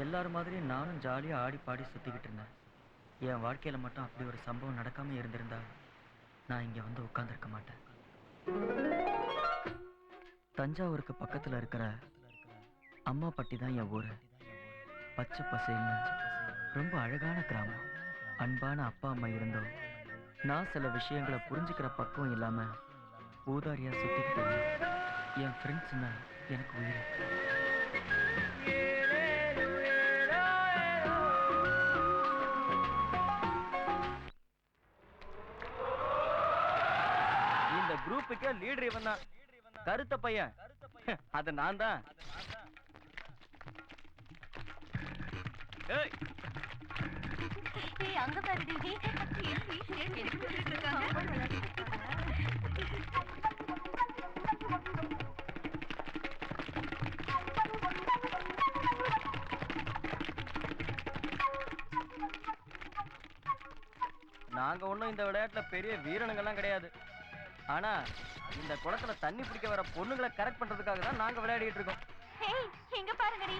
எல்லாரும் மாதிரி நானும் ஜாலியாக ஆடி பாடி சுற்றிக்கிட்டு இருந்தேன். என் வாழ்க்கையில் மட்டும் அப்படி ஒரு சம்பவம் நடக்காமல் இருந்திருந்தா நான் இங்கே வந்து உட்காந்துருக்க மாட்டேன். தஞ்சாவூருக்கு பக்கத்தில் இருக்கிற அம்மாப்பட்டி தான் என் ஊர். பச்சை பசேல்னு ரொம்ப அழகான கிராமம். அன்பான அப்பா அம்மா இருந்தோம். நான் சில விஷயங்களை புரிஞ்சுக்கிற பக்குவம் இல்லாமல் ஊதாரியாக சுற்றிக்கிட்டு இருந்தேன். என் ஃப்ரெண்ட்ஸ்னா எனக்கு உயிர். குரூப்புக்கே லீடர் இவன் தான், கருத்த பையன். அது நான் தான். அங்க பாருடி, நாங்க ஒண்ணும் இந்த விளையாட்டுல பெரிய வீரனுங்கெல்லாம் கிடையாது. ஆனா இந்த குளத்துல தண்ணி பிடிக்க வர பொண்ணுங்களை கரெக்ட் பண்றதுக்காக தான் நாங்க விளையாடிட்டு இருக்கோம். இங்க பாருங்கடி,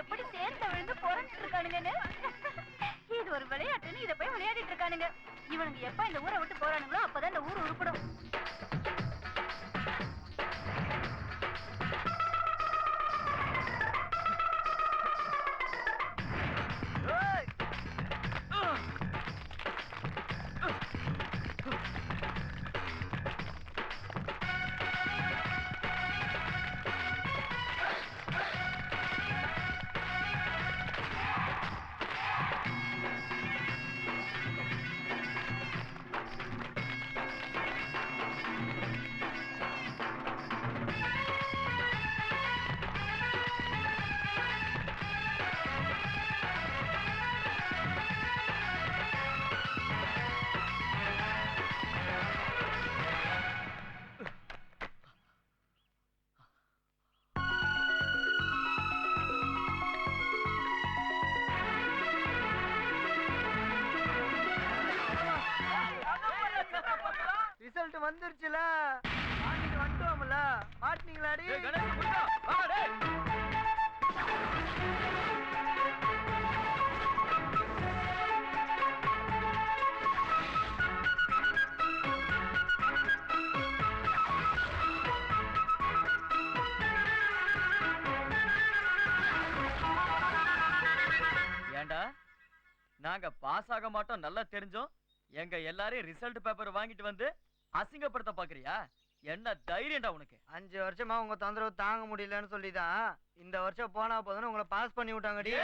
எப்படி சேர்ந்து விழுந்து போராடிட்டு இருக்கானுங்கன்னு. இது ஒரு விளையாட்டுன்னு இதை போய் விளையாடிட்டு இருக்கானுங்க. இவனுங்க எப்ப இந்த ஊரை விட்டு போறானுங்களோ அப்பதான் இந்த ஊர் உருப்படும். ரிசல்ட் வந்துருச்சுல, வந்துட்டோம்ல. மாட்டீங்களாடி? ஏண்டா நாங்க பாஸ் ஆக மாட்டோம் நல்லா தெரிஞ்சோம் எங்க எல்லாரையும் ரிசல்ட் பேப்பர் வாங்கிட்டு வந்து அசிங்கப்படுத்த பாக்குறியா? என்ன தைரியம்டா உனக்கு? 5 வருஷமா உங்க தொந்தரவு தாங்க முடியலன்னு சொல்லிதான் இந்த வருஷம் போனா போதுன்னு உங்களை பாஸ் பண்ணி விட்டாங்கடி.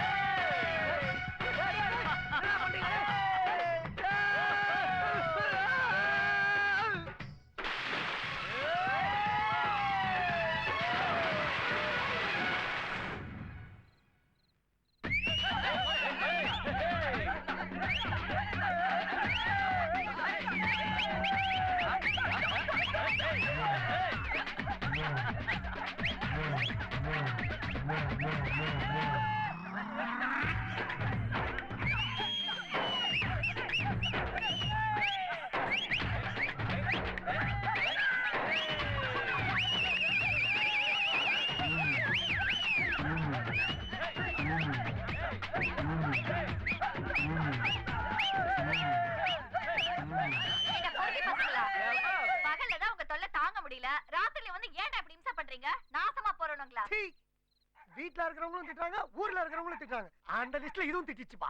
இருக்கிறவங்களும் திட்டுறாங்க, ஊர்ல இருக்கிறவங்களும் திட்டுறாங்க. அந்த லிஸ்ட்ல இதுவும் திட்டிச்சுப்பா.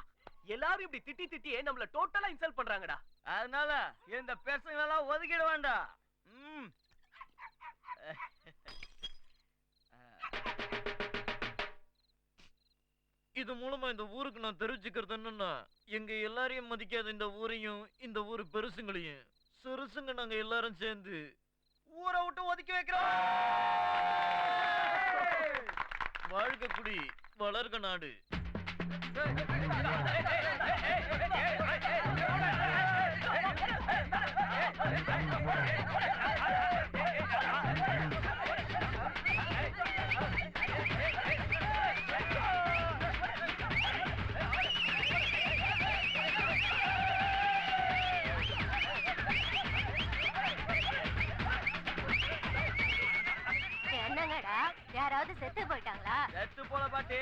எல்லாரும் இப்படி திட்டி திட்டியே நம்மள டோட்டலா இன்சல்ட் பண்றாங்கடா. அதனால இந்த பேசுங்க எல்லாம் ஒதுக்கிட வேண்டாம். இது மூலமா இந்த ஊருக்கு நான் தெரிஞ்சுக்கிறது என்னன்னா, எங்க எல்லாரையும் மதிக்காத இந்த ஊரையும் இந்த ஊரு பெருசுங்களையும் சிறுசுங்க நாங்க எல்லாரும் சேர்ந்து ஊரை விட்டு ஒதுக்கி வைக்கிறோம். வாழ்க குடி வளர்க நாடு. என்னங்கடா யாராவது செத்து போயிட்டாங்களா? செத்து போல பாட்டி,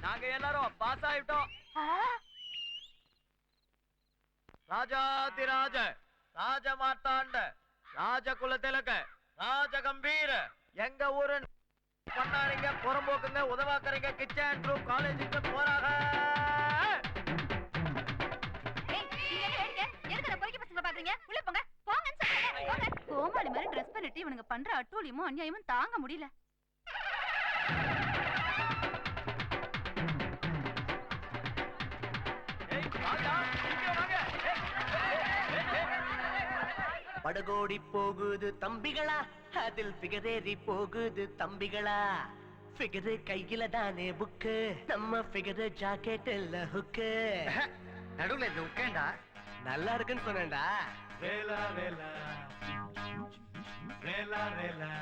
நாங்க எல்லாரும் பாஸ் ஆயிட்டோம். ராஜாதிராஜ ராஜமார்த்தாண்ட ராஜகுல திலக ராஜகம்பீர எங்க ஊரு பண்ணாரிங்க, புறம்போக்குங்க, உதவாக்கறீங்க, கிச்சன் ரூம் காலேஜுக்கு போறாங்க. கோமாளி மாதிரி ட்ரெஸ் பண்ணிட்டு இவனுங்க பண்ற அட்டூழியமும் அநியாயமும் தாங்க முடியல. படகோடி போகுது தம்பிகளா, அதில் பிகரேறி போகுது தம்பிகளா. ஃபிகரு கையில தானே புக்கு, நம்ம ஃபிகரு ஜாக்கெட் இல்ல ஹுக்கு. நடுவுல இந்த உட்காண்டா நல்லா இருக்குன்னு சொன்னேன்டா. வேலா வேலா வேலா வேலா.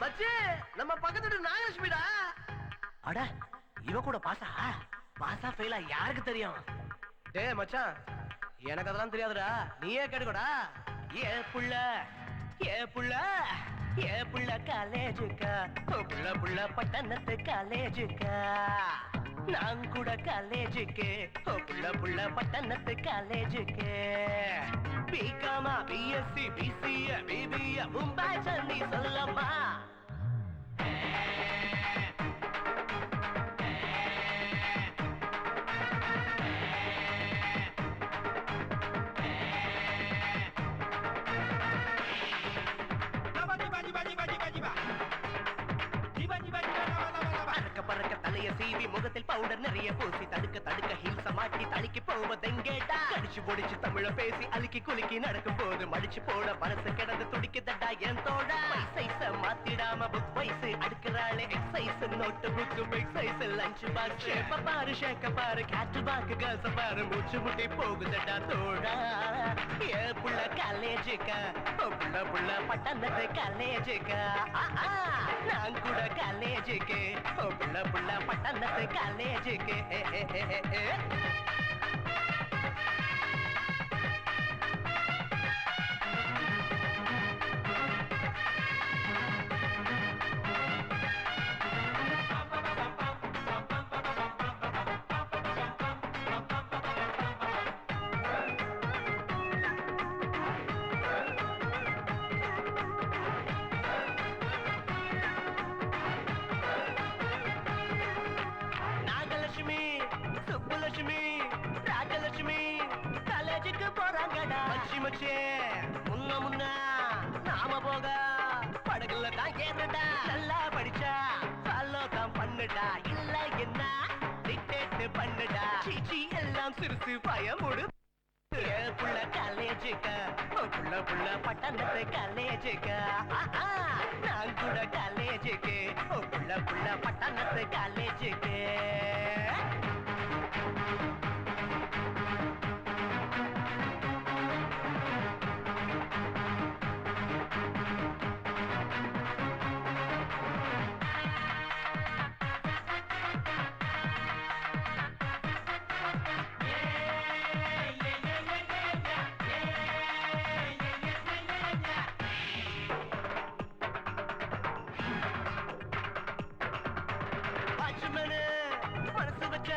மச்சி, நம்ம பக்கத்து நாகலட்சுமிடா. அட, இவ கூட பாசா பாசா ஃபெயிலா யாருக்கு தெரியும்? டேய் மச்சான், எனக்கு அதெல்லாம் தெரியாதுடா, நீயே கேட்டுக்கோடா. ஏ புள்ள ஏ புள்ள ஏ புள்ள காலேஜுக்கா, புள்ள புள்ள பட்டணத்து காலேஜுக்கா. நான் கூட காலேஜுக்கு, புள்ள புள்ள பட்டணத்து காலேஜுக்கு. பிகாமா BSc BCA BBA Mumbai Chennai சொல்லம்மா. பறக்க தலைய சீவி முகத்தில் பவுடர் நிறைய பூசி தடுக்க தடுக்க ஹில்ஸ மாட்டி தளிக்கு போவதெங்கேட்டா. கடிச்சு பொடிச்சு தமிழ பேசி அழுக்கி குலுக்கி நடக்கும் போது மடிச்சு போட மனசு கிடந்து துடிக்குதடா என் தோடா. சைஸ மாத்திடாம புக் வயசு அடுக்கிறாளே exercise note book big size lunch box. ஷேப்ப பாரு ஷேக்க பாரு கேட்டு பாக்கு கேர்ள்ஸ பாரு மூச்சு முட்டி போகுதடா தோடா. ஏ புள்ள காலேஜுக்கா, புள்ள புள்ள பட்டணத்து காலேஜுக்கா. நான் கூட காலேஜுக்கு, புள்ள புள்ள பட்டணத்து காலேஜுக்கு. முன்ன முன்ன நாம போக படகுல தான் ஏறடா. நல்லா படிச்சா ஃபாலோ தான் பண்ணுடா, இல்ல என்ன டிக்டேட் பண்ணுடா. சீச்சி எல்லாம் சிறுசு பயமுடு. புள்ள காலேஜுக்கா, புள்ள புள்ள பட்டணத்து காலேஜுக்கா. நான் கூட காலேஜுக்கு, புள்ள புள்ள பட்டணத்து காலேஜுக்கு. மனசு வச்ச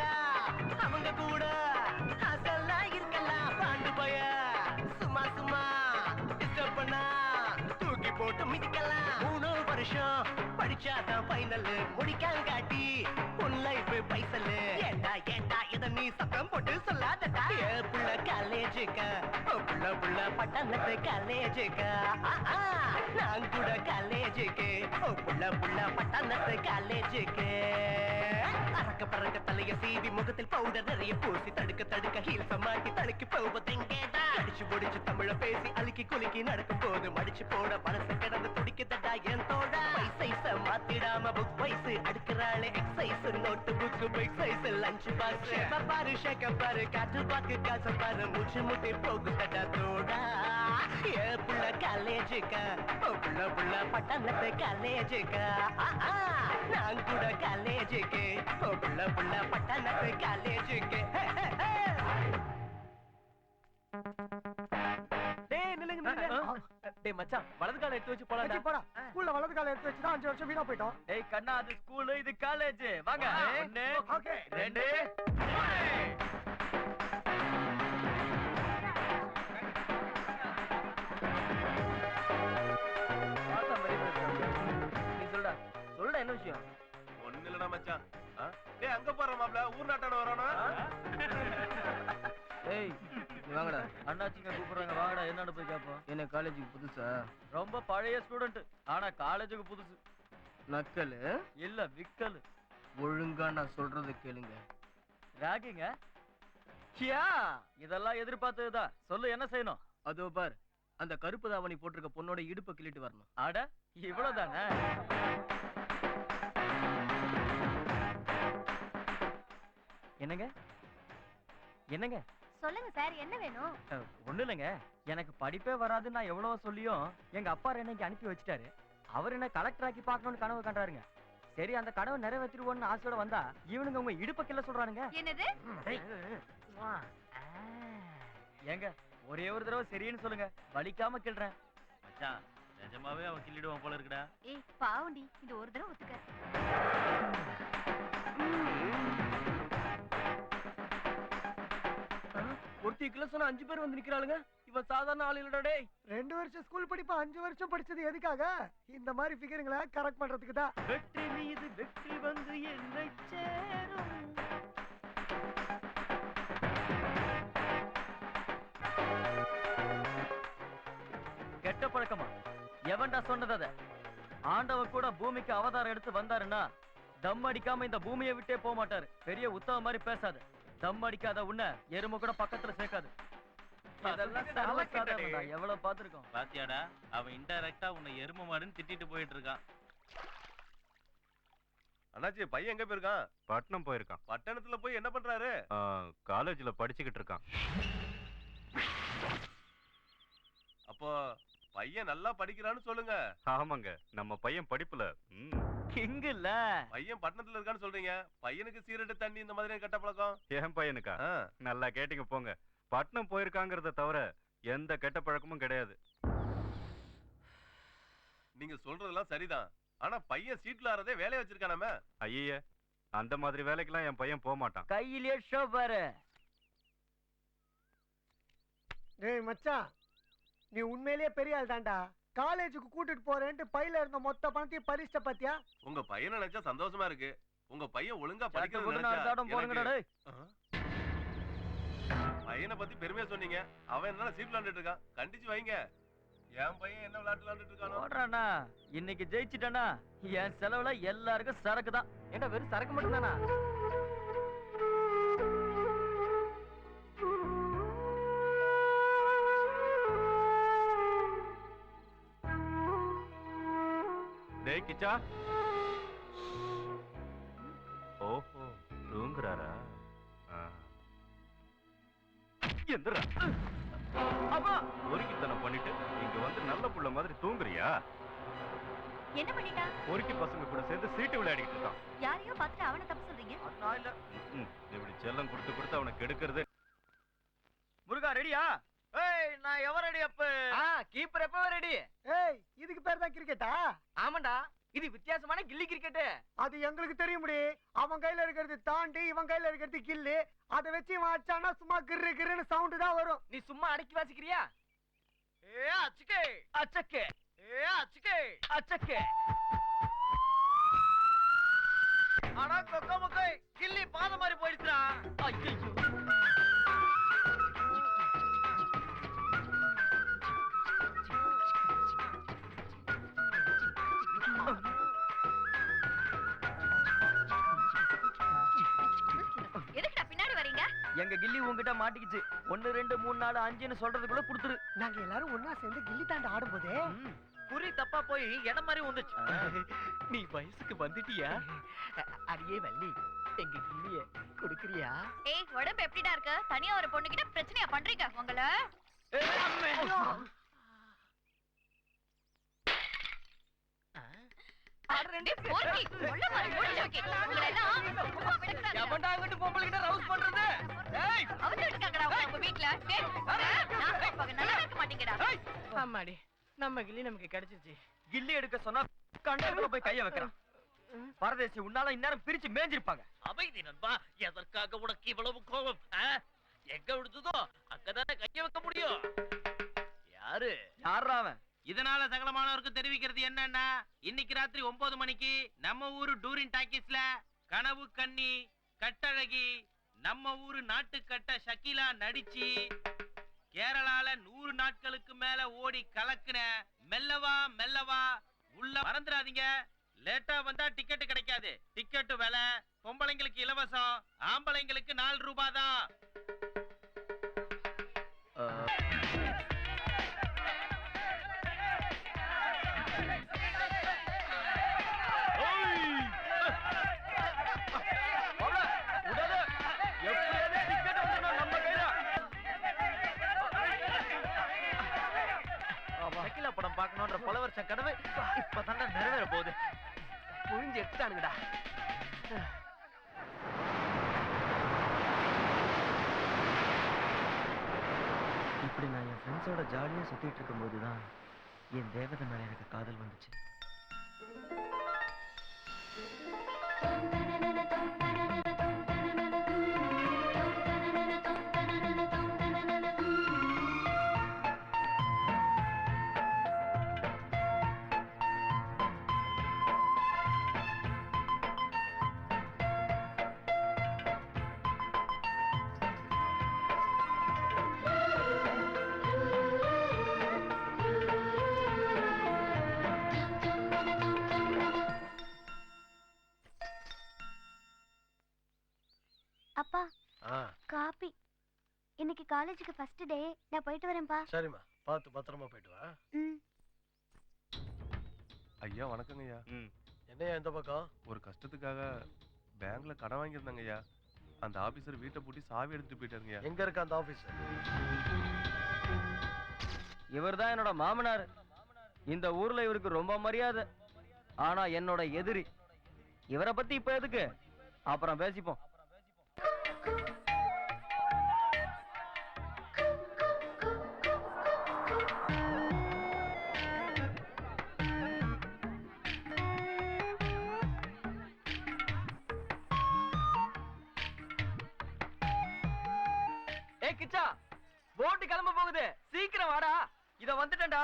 முடிச்சாதான் ஃபைனல் முடிக்காங்காட்டி உன் லைஃப் பைசல் ஏண்டா ஏண்டா இத நீ சத்தம் போட்டு சொல்லாதடா ஏ புள்ள காலேஜுக்கா புள்ள புள்ள பட்டணத்து காலேஜுக்கா நான் கூட காலேஜுக்கு புள்ள புள்ள பட்டணத்து காலேஜுக்கு அறக்க பறக்க தலைய சீவி முகத்தில் பவுடர் நிறைய பூசி தடுக்க தடுக்க ஹீல்ஸ மாட்டி தடுக்கி போவதெங்கேடா அடிச்சு பொடிச்சு தமிழ பேசி அழுக்கி குலுக்கி நடக்கும் போது மடிச்சு போட மனசு கிடந்து துடிக்குதடா என் தோடா சைஸ மாத்திடாம புக் வைஸ் அடுக்கிறாளே exercise note book big size lunch box பாரு ஷேக்க பாரு காற்று பாக்கு காசு பாரு மூச்சு முட்டி போகுதடா தோடா ஏ புள்ள காலேஜுக்கா புள்ள புள்ள பட்டணத்து காலேஜுக்கா நான் கூட காலேஜுக்கு புள்ள புள்ள பட்டணத்து காலேஜுக்கு டேய் மச்சான் வலது கால எடுத்து வச்சு போலாம் போடா ஸ்கூல்ல வலது கால எடுத்து வச்சு தான் 5 வருஷம் வீணா போயிட்டோம். டேய் கண்ணா அது ஸ்கூல் இது காலேஜ் வாங்க 1 ஓகே 2 நீ சொல்டா சொல்டா என்ன விஷயம் ஒண்ணு இல்லடா மச்சான் டேய் அங்க போற மாப்ள ஊர் நாட்டான வரானோ ஏய் நீ வாங்கடா அண்ணாச்சிங்க கூப்பிடுறாங்க வாங்கடா என்னன்னு போய் கேப்போம் என்ன காலேஜுக்கு புதுசா ரொம்ப பழைய ஸ்டூடண்ட் ஆனா காலேஜுக்கு புதுசு நக்கல் இல்ல விக்கல் ஒழுங்கா நான் சொல்றத கேளுங்க ராகிங்க கியா இதெல்லாம் எதிர்பார்த்ததுதான் சொல்லு என்ன செய்யணும் அதோ பார் அந்த கருப்பு தாவணி போட்டிருக்க பொண்ணோட இடுப்பை கிள்ளிட்டு வரணும் அட இவ்வளவுதானே என்னங்க என்னங்க சொல்லுங்க சார் என்ன வேணும்? ஒண்ணு இல்லைங்க எனக்கு படிப்பே வராது நான் எவ்வளவு சொல்லியும் எங்க அப்பா என்னைக்கு அனுப்பி வச்சுட்டாரு அவர் என்ன கலெக்டர் ஆக்கி பார்க்கணும்னு கனவு கண்டாருங்க சரி அந்த கனவை நிறைவேற்றிடுவோம்னு ஆசையோட வந்தா இவனுங்க உங்க இடுப்ப கிள்ள சொல்றானுங்க என்னது? ஏங்க ஒரே ஒரு தடவை சரின்னு சொல்லுங்க வலிக்காம கிள்றேன் மச்சான் நிஜமாவே அவன் கிள்ளிடுவான் போல இருக்குடா ஏய் பாவண்டி இது ஒரு தடவை ஒத்துக்க. ஒருத்தி கிள்ள சொன்னா 5 பேர் வந்து நிக்கிறாளுங்க இவன் சாதாரண ஆள் இல்லடா டேய் 2 வருஷம் ஸ்கூல் படிப்பா 5 வருஷம் படிச்சது எதுக்காக இந்த மாதிரி ஃபிகரிங்கள கரெக்ட் பண்றதுக்கு தான். வெற்றி மீது வெற்றி வந்து என்னை சேரும் கெட்ட பழக்கமா எவன்டா சொன்னது அத ஆண்டவன் கூட பூமிக்கு அவதாரம் எடுத்து வந்தாருன்னா தம் அடிக்காம இந்த பூமியை விட்டே போக மாட்டாரு பெரிய உத்தம மாதிரி பேசாது தம் அடிக்காத உன்ன எருமை கூட பக்கத்துல சேர்க்காது இதெல்லாம் சர்வசாதாரணம்டா எவ்வளவு பாத்துருக்கோம் பாத்தியாடா அவன் இன்டைரக்டா உன்னை எரும மாடுன்னு திட்டிட்டு போயிட்டு இருக்கான் அண்ணாச்சி பையன் எங்க போயிருக்கான் பட்டணம் போயிருக்கான் பட்டணத்துல போய் என்ன பண்றாரு காலேஜ்ல படிச்சுக்கிட்டு இருக்கான் அப்போ பையன் நல்லா படிக்கிறான்னு சொல்லுங்க ஆமாங்க நம்ம பையன் படிப்புல கிங் இல்ல பையன் பட்டணத்துல இருக்கான்னு சொல்றீங்க பையனுக்கு சீரட்டு தண்ணி இந்த மாதிரி கெட்ட பழக்கம் என் பையனுக்கா நல்லா கேட்டீங்க போங்க பட்டணம் போயிருக்காங்கிறத தவிர எந்த கெட்ட பழக்கமும் கிடையாது நீங்க சொல்றதெல்லாம் சரிதான் ஆனா பையன் சீட்ல ஆறதே வேலைய வச்சிருக்கானாமே ஐயே அந்த மாதிரி வேலைக்கெல்லாம் என் பையன் போக மாட்டான் கையிலே ஷோ பாரு டேய் மச்சான் நீ உண்மையிலேயே பெரிய ஆள் தான்டா காலேஜுக்கு கூட்டிட்டு போறேன்ட்டு பையில இருந்த மொத்த பணத்தையும் பரிஷ்ட பாத்தியா உங்க பையனை நினைச்சா சந்தோஷமா இருக்கு உங்க பையன் ஒழுங்கா போடுங்கடா படிக்கிறது டேய் பையனை பத்தி பெருமையா சொன்னீங்க அவன் என்ன சீட் விளையாண்டுட்டு இருக்கான் கண்டிச்சு வைங்க என் பையன் என்ன விளையாட்டு விளையாண்டுட்டு இருக்கானோ ஓடுறானா இன்னைக்கு ஜெயிச்சிட்டானா என் செலவுல எல்லாருக்கும் சரக்கு தான் ஏண்டா வெறும் சரக்கு மட்டும் தானா டேய் கிச்சா ஓஹோ தூங்குறாரா எந்திரா அப்பா ஒருக்கித்தனம் பண்ணிட்டு இங்க வந்து நல்ல புள்ள மாதிரி தூங்குறியா என்ன பண்ணிட்டா? ஒருக்கி பசங்க கூட சேர்ந்து சீட்டு விளையாடிட்டு இருக்கான் யாரையோ பார்த்துட்டு அவனை தப்பு சொல்றீங்க? நான் இல்ல இப்படி செல்லம் கொடுத்து அவனை கெடுக்கிறது முருகா ரெடியா ஏய் நான் எவ ரெடி அப்ப கீப்பர் எப்ப ரெடி ஏய் இதுக்கு பேர் தான் கிரிக்கெட்டா? ஆமாண்டா இது வித்தியாசமான கில்லி கிரிக்கெட் அது எங்களுக்கு தெரியும் முடி அவன் கையில இருக்கிறது தாண்டி இவன் கையில இருக்கிறது கில்லு அதை வச்சு இவன் அடிச்சானா சும்மா கிர்ரு கிர்ருன்னு சவுண்ட் தான் வரும் நீ சும்மா அடக்கி வாசிக்கிறியா ஏ அச்சக்கே அச்சக்கே ஏ அச்சக்கே அச்சக்கே ஆனா கொக்க முக்கை கில்லி பாத மாதிரி போயிடுச்சுடா. ஐயோ எதுக்குடா பின்னாடி வரீங்க? எங்க கில்லி உங்ககிட்ட மாட்டிக்கிச்சு. 1 2 3 4 5ன்னு சொல்றதுக்குள்ள குடுத்துரு. நாங்க எல்லாரும் ஒண்ணா சேர்ந்து கில்லி தாண்ட ஆடும்போதே குறி தப்பா போய் இடம் மாதிரி வந்துச்சு. நீ வயசுக்கு வந்துட்டியா? அடியே வள்ளி, எங்க கிள்ளிய கொடுக்கறியா? ஏய், உடம்பு எப்படிடா இருக்கு? தனியா ஒரு பொண்ணுகிட்ட பிரச்சனையா பண்றீங்க உங்கள? அடடே போர்க்கி, உள்ள மாதிரி ஓடி ஓகே. உங்கள எல்லாம் சும்மா விடக்கூடாது. எவன்டா அங்கிட்டு பொம்பளை கிட்ட ரவுஸ் பண்றது? ஏய், அவங்க இருக்காங்கடா உங்க வீட்ல. டேய், நான் பாப்பாங்க நல்லா இருக்க மாட்டீங்கடா. ஆமாடி, நம்ம கிளி நமக்கு கிடைச்சிருச்சு. கில்லி எடுக்க சொன்னா கண்டத்துல போய் கைய வைக்கிறான். பரதேசி உன்னால இந்நேரம் பிரிச்சு மேஞ்சிருப்பாங்க. அமைதி நண்பா, எதற்காக உனக்கு இவ்வளவு கோபம்? எங்க விடுதோ அங்கதானே கைய வைக்க முடியும். யாரு யாரா அவன்? இதனால சகலமானவருக்கு தெரிவிக்கிறது என்னன்னா, இன்னைக்கு ராத்திரி 9 மணிக்கு நம்ம ஊரு டூரின் டாக்கீஸ்ல கனவு கண்ணி கட்டழகி நம்ம ஊரு நாட்டுக்கட்ட ஷக்கீலா நடிச்சு கேரளால 100 நாட்களுக்கு மேல ஓடி கலக்குன மெல்லவா மெல்லவா உள்ள மறந்துடாதீங்க. லேட்டா வந்தா டிக்கெட் கிடைக்காது. டிக்கெட் விலை பொம்பளைங்களுக்கு இலவசம், ஆம்பளைங்களுக்கு 4 ரூபாய் தான். ஷக்கீலா படம் பார்க்கணும்ன்ற பல வருஷ கனவு இப்பதானே நிறைவேற போகுது. புரிஞ்சு எடுத்துட்டானுங்கடா. இப்படி நான் என் ஃப்ரெண்ட்ஸோட ஜாலியா சுத்திட்டு இருக்கும் போதுதான் என் தேவதை மேல எனக்கு காதல் வந்துச்சு. அப்பா, காபி. இன்னைக்கு காலேஜுக்கு ஃபர்ஸ்ட் டே. நான் போயிட்டு வரேன்ப்பா. சரிம்மா, பார்த்து பத்திரமா போயிட்டு வா. ஐயா வணக்கங்க ஐயா. என்னையா இந்த பக்கம்? ஒரு கஷ்டத்துக்காக பேங்க்ல கடன் வாங்கியிருந்தாங்க ஐயா. அந்த ஆபீசர் வீட்டை பூட்டி சாவி எடுத்துட்டு போயிட்டாருங்க. எங்க இருக்க அந்த ஆபீஸ்? இவர்தான் என்னோட மாமனார். இந்த ஊர்ல இவருக்கு ரொம்ப மரியாதை. ஆனா என்னோட எதிரி. இவரை பத்தி இப்ப எதுக்கு? அப்புறம் பேசிப்போம். கிச்சா, போட்டு கிளம்ப போகுது. சீக்கிரம் வாடா. இத வந்துட்டேன்டா.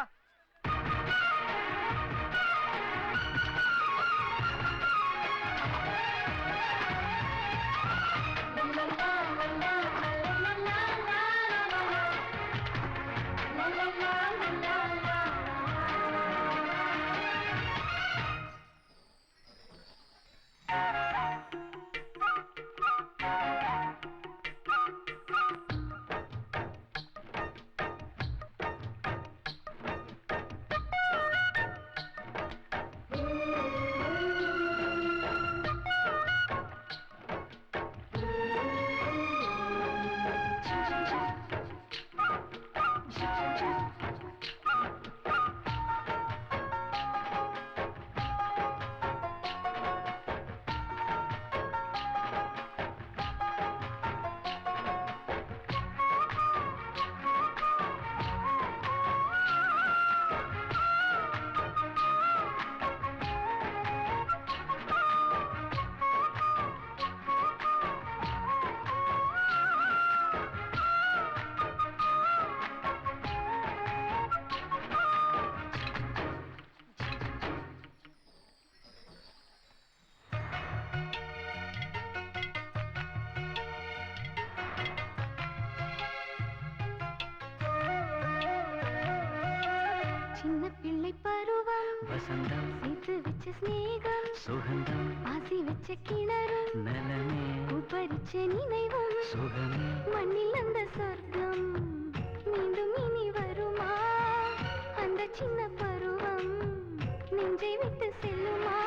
வசந்தம் சேர்த்து வச்ச ஸ்நேகம் சுகந்தம் ஆசி வச்ச கிணறும் நலமே உபரிச்ச நினைவும் சுகமே மண்ணில் அந்த சொர்க்கம் மீண்டும் இனி வருமா அந்த சின்ன பருவம் நெஞ்சை விட்டு செல்லுமா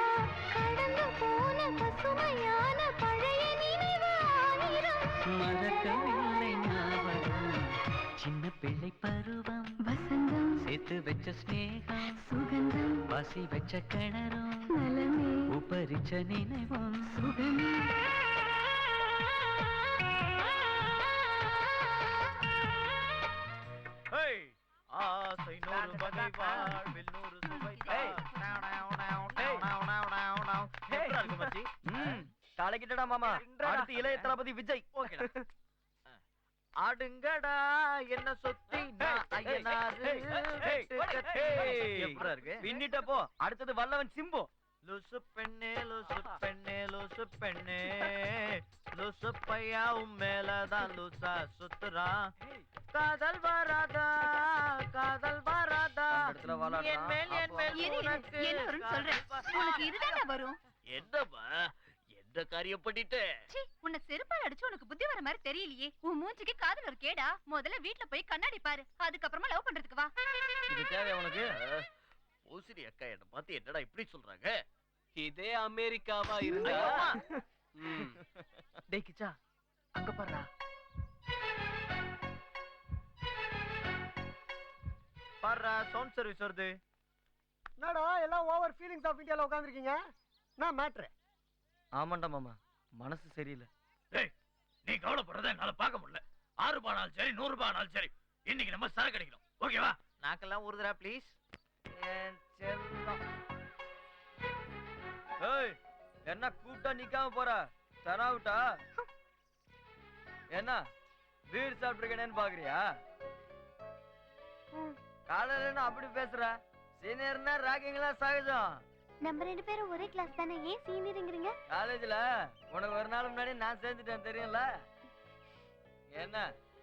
கடந்து போன பசுமையான பழைய நினைவு ஆயிரம் மறக்கவில்லை ஞாபகம் சின்ன பிள்ளை பருவம் வசந்தம் சேர்த்து வச்ச ஸ்நேகம் சுகந்தம் வாசி வச்ச கிணறும் நலமே உபரிச்ச நினைவும் சுகமே ஆசை நூறு பதை வாழ்வில் நூறு சுவை தலைக்கிட்டடா மாமா அடுத்து இளைய தளபதி விஜய் ஆடுங்கடா என்ன சொத்தி பின்னிட்ட போ அடுத்தது வல்லவன் சிம்பு லூசு பெண்ணே லூசு பெண்ணே லூசு பெண்ணே லூசு பையா உன் மேலதான் லூசா சுத்துறான் காதல் வராதா என் மேல் உனக்கு என்ன வரும்னு சொல்றேன் உனக்கு இதுதானே வரும் என்னம்மா எந்த காரியம் பண்ணிட்டு சீ உன்னை செருப்பால் அடிச்சு உனக்கு புத்தி வர மாதிரி தெரியலையே உன் மூஞ்சிக்கு காதுல ஒரு கேடா முதல்ல வீட்ல போய் கண்ணாடி பாரு அதுக்கப்புறமா லவ் பண்றதுக்கு வா இது தேவை உனக்கு பூசரி அக்கா என்ன பார்த்து என்னடா இப்படி சொல்றாங்க இதே அமெரிக்காவா இருந்தா டேய் கிச்சா அங்க பாருடா பாரு சவுண்ட் சர்வீஸ் வருது என்னடா எல்லாம் ஓவர் ஃபீலிங்ஸ் ஆஃப் இந்தியால உட்காந்துருக்கீங்க நான் மேட்ரு ஆமாண்டா மாமா மனசு சரியில்லை நீ கவலைப்படுறத என்னால பார்க்க முடியல 6 ரூபாய் ஆனாலும் சரி 100 ரூபாய் ஆனாலும் சரி இன்னைக்கு நம்ம சரக்கு அடிக்கணும் ஓகேவா நாக்கெல்லாம் ஊறுதுடா ப்ளீஸ் ஏய் என்ன கூப்பிட்டா நிக்காம போற தராவுட்டா என்ன வீடு சாப்பிட்டுருக்கேன்னு பாக்குறியா காலையில என்ன அப்படி பேசுற சீனியர்னா ராக்கிங்களா சகஜம் நம்ம 2 பேரும் ஒரே கிளாஸ் தானே ஏன் சீனியர்ங்கறீங்க காலேஜ்ல உனக்கு ஒரு நாள் முன்னாடி நான் சேர்ந்துட்டேன் தெரியும்ல என்ன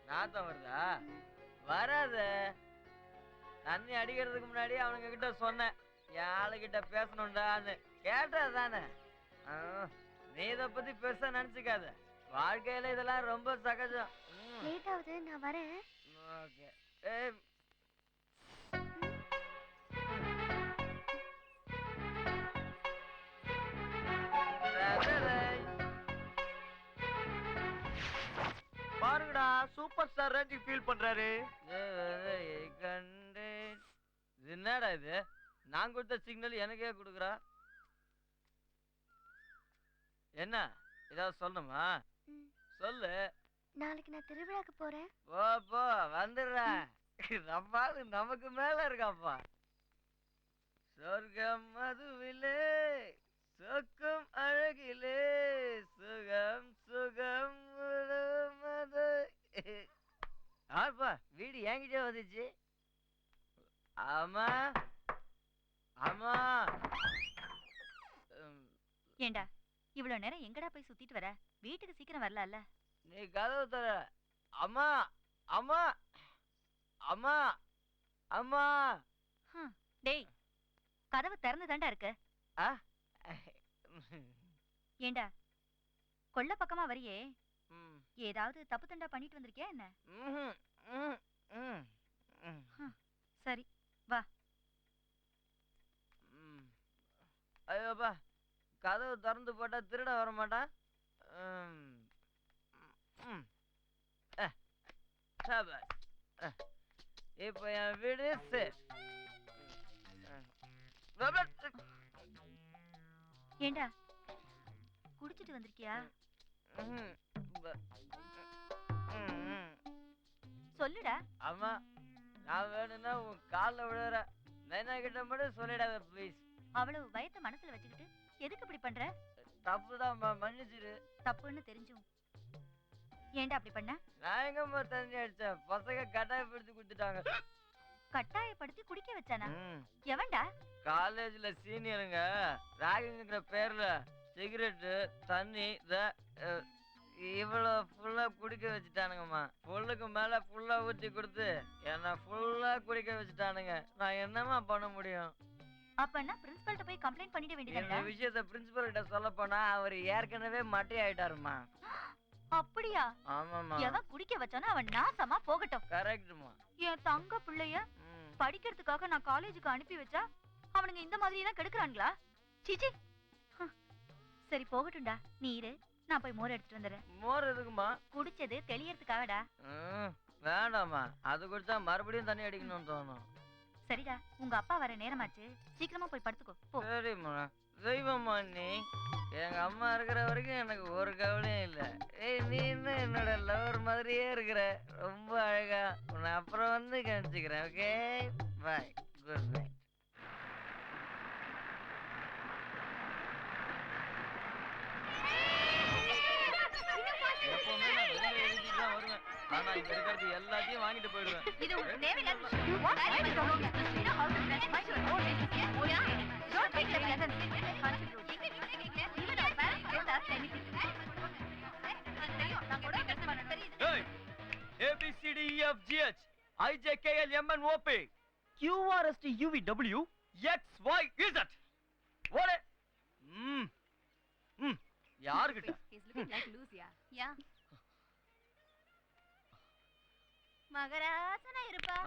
நாத்தம் வருதா வராத தண்ணி அடிக்கிறதுக்கு முன்னாடி அவனுங்க கிட்ட சொன்னேன் என் ஆளுகிட்ட பேசணும்டான்னு கேட்டா தானே நீ இதை பத்தி பெருசா நினைச்சுக்காத வாழ்க்கையில இதெல்லாம் ரொம்ப சகஜம் லேட் ஆகுது நான் வரேன் ஓகே பாருங்கடா சூப்பர் ஸ்டார் ரேஞ்சிங் ஃபீல் பண்றாரு கண்டேன் என்னடா இது நான் கொடுத்த சிக்னல் எனக்கே கொடுக்குறா என்ன ஏதாவது சொல்லணுமா சொல்லு நாளைக்கு நான் திருவிழாக்கு போறேன் போ வந்துடுறேன் நம்மால நமக்கு மேல இருக்காப்பா சொர்க்கம் மதுவிலே சொக்கும் அழகிலே சுகம் சுகம் முழுமது ஆப்பா வீடு என்கிட்ட வந்துச்சு ஆமா ஆமா ஏண்டா இவ்வளவு நேரம் எங்கடா போய் சுத்திட்டு வர வீட்டுக்கு சீக்கிரம் வரலாம்ல நீ கதவு தர அம்மா அம்மா அம்மா அம்மா டேய் கதவு திறந்து தாண்டா இருக்கு ஏண்டா கொல்ல பக்கமா வரியே ஏதாவது தப்பு தண்டா பண்ணிட்டு வந்திருக்கியா என்ன சரி வா ஐயோப்பா கதவு திறந்து போட்டா திருட வர மாட்டான் இப்ப என் வீடு ஏண்டா குடிச்சிட்டு வந்திருக்கியா சொல்லுடா ஆமா நான் வேணும்னா உன் காலில் விழுற நைனா கிட்ட மட்டும் சொல்லிடாத ப்ளீஸ் அவ்வளவு பயத்தை மனசுல வச்சுக்கிட்டு எதுக்கு இப்படி பண்ற தப்புதான் மன்னிச்சிரு தப்புன்னு தெரிஞ்சும் ஏண்டா அப்படி பண்ண நான் எங்கம்மா தண்ணி அடிச்சேன் பசங்க கட்டாயப்படுத்தி கொடுத்துட்டாங்க கட்டாயப்படுத்தி குடிக்க வச்சானா எவன்டா காலேஜ்ல சீனியருங்க ராகிங்கிற பேர்ல சிகரெட்டு தண்ணி இவ்வளவு ஃபுல்லா குடிக்க வச்சுட்டானுங்கம்மா ஃபுல்லுக்கு மேல ஃபுல்லா ஊத்தி கொடுத்து என்ன ஃபுல்லா குடிக்க வச்சுட்டானுங்க நான் என்னம்மா பண்ண முடியும் அப்பன்னா பிரின்சிபல்ட்ட போய் கம்ப்ளைண்ட் பண்ணிட இந்த வேண்டியதுடா. விஷயத்த பிரின்சிபல் கிட்ட சொல்ல போனா அவர் ஏற்கனவே மட்டை ஆயிட்டாருமா. அப்படியா? ஆமாமா. எவன் குடிக்க வச்சானோ அவன் நாசமா போகட்டும். கரெக்ட்மா. என் தங்க பிள்ளைய படிக்கிறதுக்காக நான் காலேஜுக்கு அனுப்பி வச்சா அவனுங்க இந்த மாதிரி எல்லாம் கெடுக்குறானுங்களா? சீச்சி. சரி போகட்டும்டா, நீ இரு, நான் போய் மோர் எடுத்துட்டு வந்துடுறேன். மோர் எதுக்குமா? குடிச்சது தெளியறதுக்காகடா. வேண்டாமா, அது குடிச்சா மறுபடியும் தண்ணி அடிக்கணும்னு தோணும். சரிடா, உங்க அப்பா வர நேரமாச்சு, சீக்கிரமா போய் படுத்துக்கோ போ. சரிம்மா. தெய்வம்மா நீ. எங்க அம்மா இருக்கிற வரைக்கும் எனக்கு ஒரு கவலையும் இல்ல. நீ இன்னும் என்னோட லவர் மாதிரியே இருக்கிற, ரொம்ப அழகா. உன்னை அப்புறம் வந்து கணிச்சுக்கிறேன். Okay bye, good night. எப்பவுமே நான் வெளியில எழுதிட்டு தான் வருவேன். ஆனா இங்க இருக்கிறது எல்லாத்தையும் வாங்கிட்டு போயிடுவேன். இது உங்களுக்கு தேவையில்லாத விஷயம். What are you talking about? You know how to manage my own business. Oh yeah. Don't take the lessons. Contribute. Even our parents don't ask anything. நான் கூட பேச தெரியுது. Hey, ABCDEFGH IJKLMNOP QRSTUVW XYZ. What? யார்கிட்ட? He's looking like Lucia. Yeah. மகராசனா இருப்பா.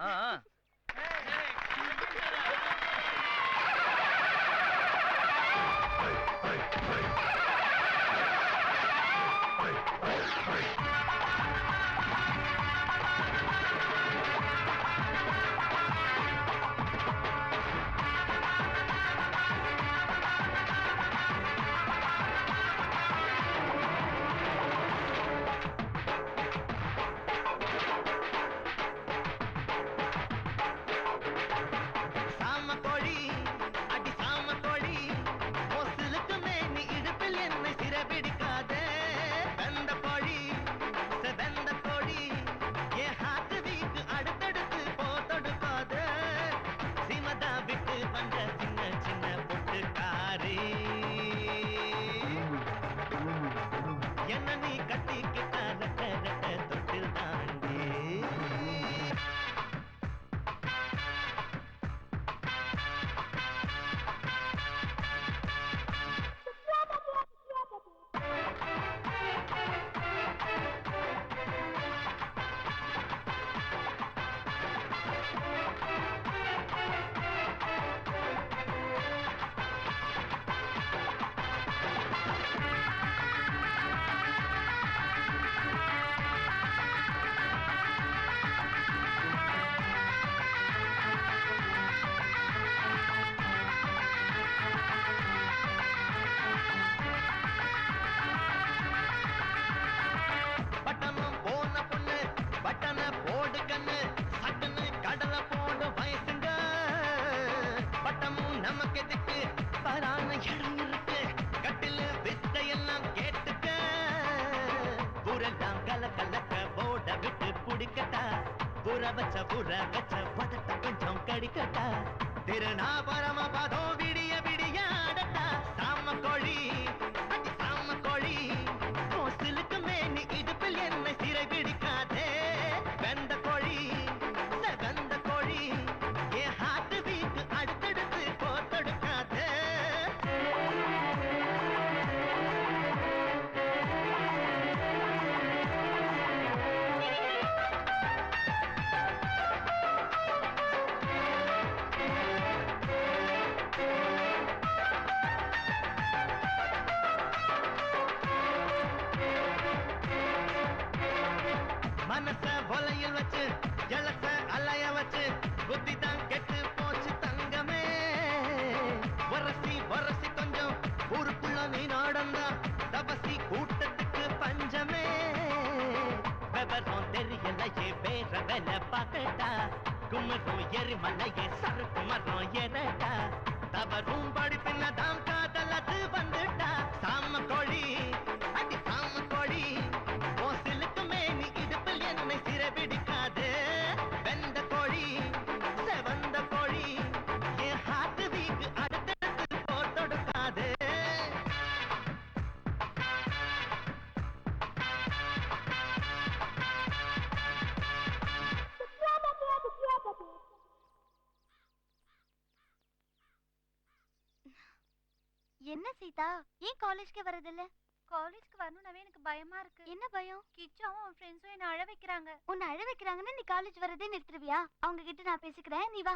என்ன சீதா, ஏன் காலேஜ்க்கு வரதில்ல? காலேஜ்க்கு வரணும்னாவே எனக்கு பயமா இருக்கு. என்ன பயம்? கிச்சாவும் அவன் ஃப்ரெண்ட்ஸும் என்ன அழ வைக்கிறாங்க. உன்னை அழ வைக்கிறாங்கன்னா நீ காலேஜ் வரதே நிறுத்துருவியா? அவங்க கிட்ட நான் பேசிக்கிறேன், நீ வா.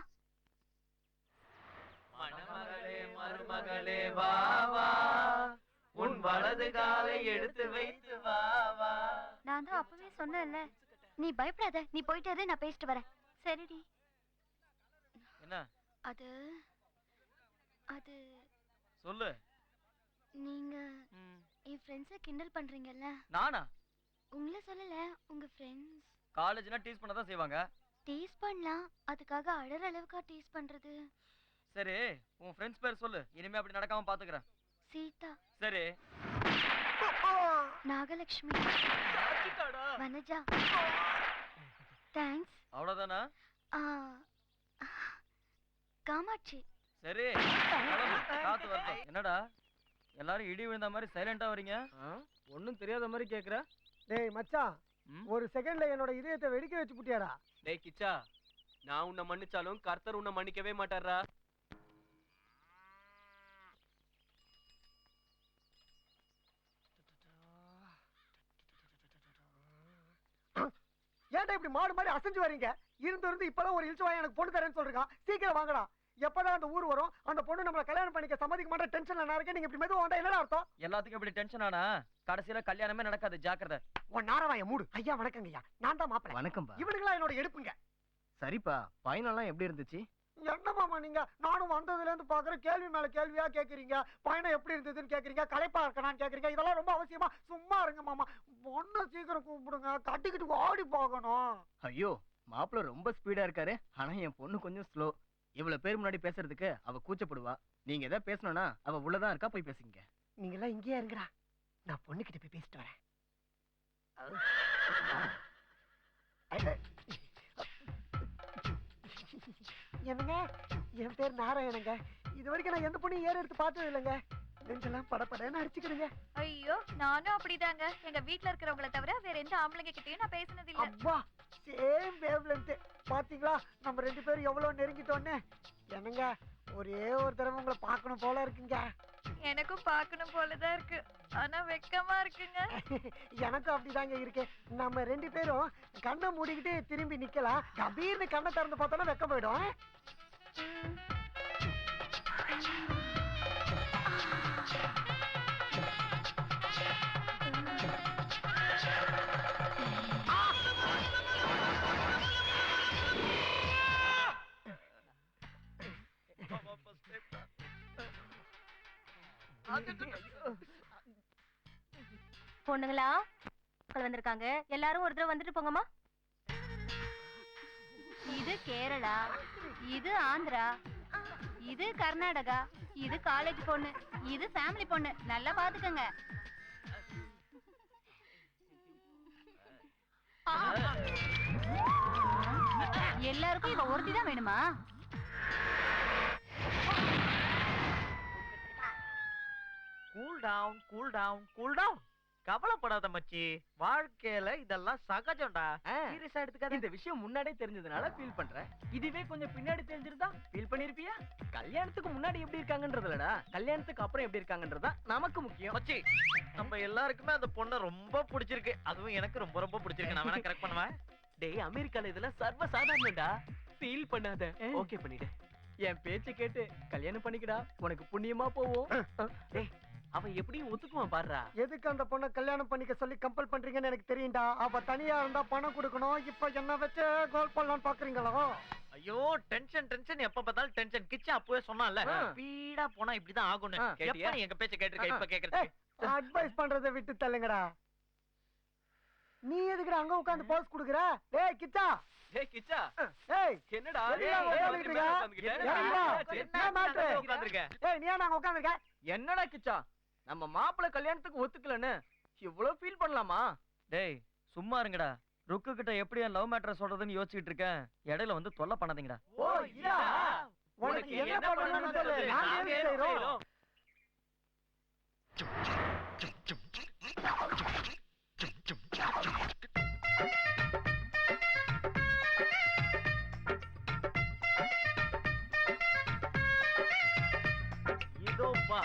மணமகளே மருமகளே வா வா, உன் வலது காலை எடுத்து வைத்து வா வா. நான் தான் அப்பவே சொன்னேன்ல, நீ பயப்படாத, நீ போயிட்டு இரு, நான் பேசிட்டு வரேன். சரிடி. என்ன அது அது சொல்லு. நீங்க என் ஃப்ரெண்ட்ஸை கிண்டல் பண்றீங்கல்ல? நானா? உங்களை சொல்லல, உங்க ஃப்ரெண்ட்ஸ். காலேஜ்னா டீஸ் பண்ண தான் செய்வாங்க. டீஸ் பண்ணலாம், அதுக்காக அழற அளவுக்கா டீஸ் பண்றது? சரி, உன் ஃப்ரெண்ட்ஸ் பேர் சொல்லு, இனிமே அப்படி நடக்காம பாத்துக்கிறேன். சீதா, சரி. நாகலட்சுமி, வனஜா. தேங்க்ஸ். அவ்வளவுதானா? காமாட்சி. சரி, காத்து வரட்டும். என்னடா எல்லாரும் இடி விழுந்த மாதிரி சைலண்டா வரீங்க? ஒண்ணும் தெரியாத மாதிரி கேக்குற. டேய் மச்சான், ஒரு செகண்ட்ல என்னோட இதயத்தை வெடிக்க வச்சு புட்டியாடா. டேய் கிச்சா, நான் உன்னை மன்னிச்சாலும் கர்த்தர் உன்னை மன்னிக்கவே மாட்டாரா. ஏன்டா இப்படி மாடு மாதிரி அசைஞ்சு வரீங்க? இருந்து இப்பதான் ஒரு இழுச்சு வாங்கி எனக்கு பொண்ணு தரேன்னு சொல்றான். சீக்கிரம் வாங்கடா. எப்பதான் அந்த ஊர் வரும்? அந்த பொண்ணு நம்மள கல்யாணம் பண்ணிக்க சம்மதிக்க மாட்டேன். டென்ஷன்ல நான் இருக்கேன். நீங்க இப்படி மெதுவா வந்தா என்னடா அர்த்தம்? எல்லாத்துக்கும் இப்படி டென்ஷன் ஆனா கடைசியில கல்யாணமே நடக்காது, ஜாக்கிரதை. உன் நாரவாய மூடு. ஐயா வணக்கங்க ஐயா, நான் தான் மாப்பிள்ளை. வணக்கம்பா. இவனுங்களா என்னோட எடுப்புங்க. சரிப்பா, பயணம்லாம் எப்படி இருந்துச்சு? என்ன மாமா நீங்க? நானும் வந்ததுல இருந்து பாக்குறேன், கேள்வி மேல கேள்வியா கேக்குறீங்க. பயணம் எப்படி இருந்ததுன்னு கேக்குறீங்க, களைப்பா இருக்கனான்னு கேக்குறீங்க. இதெல்லாம் ரொம்ப அவசியமா? சும்மா இருங்க மாமா. பொண்ணு சீக்கிரம் கூப்பிடுங்க, கட்டிக்கிட்டு ஓடி போகணும். ஐயோ, மாப்பிள்ள ரொம்ப ஸ்பீடா இருக்காரு. ஆனா என் பொண்ணு கொஞ்சம் ஸ்லோ. இவ்வளவு பேர் முன்னாடி பேசுறதுக்கு அவ கூச்சப்படுவா. நீங்க ஏதாவது பேசணும்னா அவ உள்ளதான் இருக்கா, போய் பேசுங்க. நீங்க எல்லாம் இங்கேயே இருங்கடா, நான் பொண்ணு கிட்ட போய் பேசிட்டு வரேன். என்னங்க, என் பேர் நாராயணங்க. இது வரைக்கும் நான் எந்த பொண்ணையும் ஏற எடுத்து பார்த்தது இல்லைங்க. நெஞ்செல்லாம் படப்படன்னு அடிச்சுக்கிறேங்க. ஐயோ, நானும் அப்படிதாங்க. எங்க வீட்ல இருக்கிறவங்கள தவிர வேற எந்த ஆம்பளைங்க கிட்டயும் நான் பேசினது இல்ல. அப்பா, சேம் வேவ்லென்த். பாத்தீங்களா நம்ம ரெண்டு பேரும் எவ்வளவு நெருங்கிட்டோன்னு? என்னங்க, ஒரே ஒரு தடவை உங்களை பார்க்கணும் போல இருக்குங்க. எனக்கும் பார்க்கணும் போலதான் இருக்கு, ஆனா வெக்கமா இருக்குங்க. எனக்கும் அப்படிதாங்க இருக்கு. நம்ம ரெண்டு பேரும் கண்ணை மூடிக்கிட்டு திரும்பி நிக்கலாம். கபீர்னு கண்ணை திறந்து பார்த்தோன்னா வெக்க போயிடும். பொண்ணுங்களா வந்திருக்காங்க, எல்லாரும் ஒரு தடவை வந்துட்டு போங்கம்மா. இது கேரளா, இது ஆந்திரா, இது கர்நாடகா, இது காலேஜ் பொண்ணு, இது ஃபேமிலி பொண்ணு. நல்லா பாத்துக்கங்க. எல்லாருக்கும் இவ ஒருத்தி தான் வேணுமா? Cool down cool down cool down. கவலைப்படாத மச்சி, வாழ்க்கையில இதெல்லாம் சகஜம்டா. சீரியஸா எடுத்துக்காத. இந்த விஷயம் முன்னாடியே தெரிஞ்சதுனால ஃபீல் பண்றேன். இதுவே கொஞ்சம் பின்னாடி தெரிஞ்சிருந்தா ஃபீல் பண்ணிருப்பியா? கல்யாணத்துக்கு முன்னாடி எப்படி இருக்காங்கன்றதுலடா, கல்யாணத்துக்கு அப்புறம் எப்படி இருக்காங்கன்றதா நமக்கு முக்கியம். மச்சி, நம்ம எல்லாருக்குமே அந்த பொண்ணை ரொம்ப பிடிச்சிருக்கு. அதுவும் எனக்கு ரொம்ப ரொம்ப பிடிச்சிருக்கு. நான் வேணா கரெக்ட் பண்ணுவேன். டேய், அமெரிக்கால இதெல்லாம் சர்வ சாதாரணடா. ஃபீல் பண்ணாத, ஓகே பண்ணிடு. என் பேச்சை கேட்டு கல்யாணம் பண்ணிக்கடா, உனக்கு புண்ணியமா போவோம். டேய், அவன் எப்படியும் ஒத்துக்குவான் பாருடா. எதுக்கு அந்த பொண்ணை கல்யாணம் பண்ணிக்க சொல்லி கம்பல் பண்றீங்கன்னு எனக்கு தெரியும்டா. அவ தனியா இருந்தா பணம் கொடுக்கணும். இப்ப என்ன வச்சு கோல் பண்ணலாம்னு பாக்குறீங்களோ? ஐயோ, டென்ஷன் டென்ஷன், எப்ப பார்த்தாலும் டென்ஷன். கிச்சா அப்பவே சொன்னான்ல, ஸ்பீடா போனா இப்படிதான் ஆகும்னு. எப்ப நீ எங்க பேச்ச கேட்டிருக்க? இப்ப கேக்குறது அட்வைஸ் பண்றதை விட்டு தள்ளுங்கடா. நீ எதுக்குடா அங்க உட்கார்ந்து போஸ் குடுக்குற? டேய் கிச்சா, டேய் கிச்சா, ஏய் என்னடா நீ நாங்க உட்கார்ந்துருக்க? என்னடா கிச்சா, நம்ம மாப்பிள்ளை கல்யாணத்துக்கு ஒத்துக்கலன்னு இவ்வளவு ஃபீல் பண்ணலாமா? டேய் சும்மா இருங்கடா. ருக்கு கிட்ட எப்படி லவ் மேட்டர் சொல்றதுன்னு யோசிச்சுட்டு இருக்கேன். இடையில வந்து தொல்லை பண்ணாதீங்கடா. ஓ இதா, உனக்கு என்ன பண்ணணும்னு சொல்லு, நாங்க செய்றோம். இதோ பா,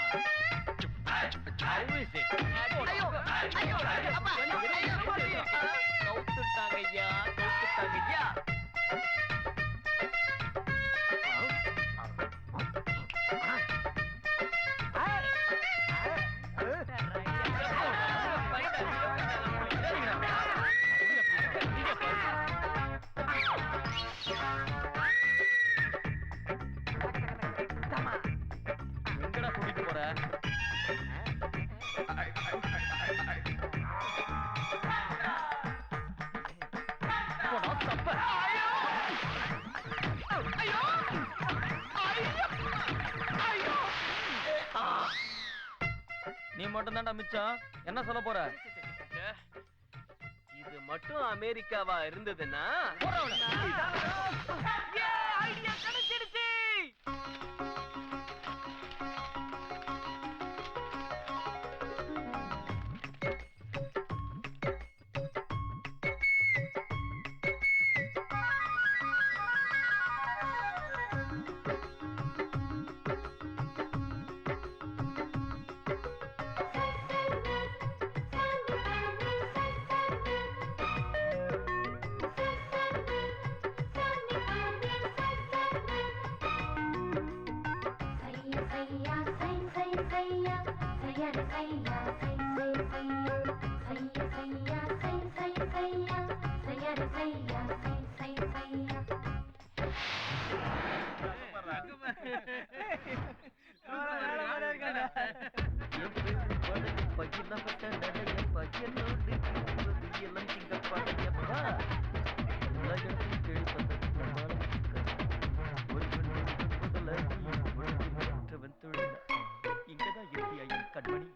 இப்ப நீ மட்டும் தான்டா மிச்சம். என்ன சொல்ல போற? இது மட்டும் அமெரிக்காவா இருந்ததுன்னா ஐடியா கிடைச்சிடுச்சு. இங்கதான் இருக்கியா என் கண்மணி?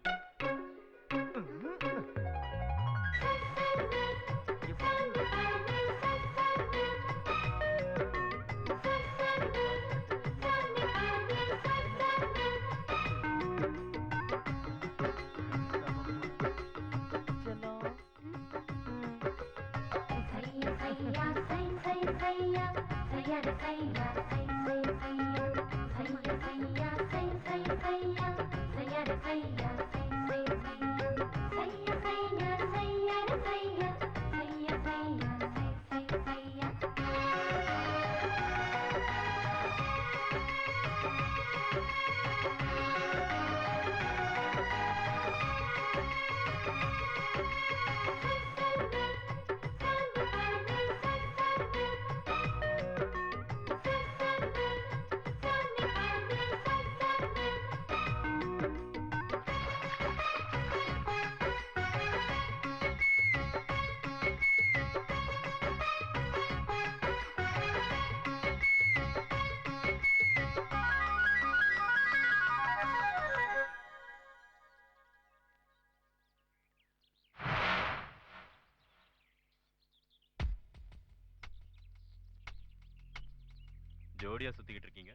ஜோடியா சுத்திக்கிட்டு இருக்கீங்க.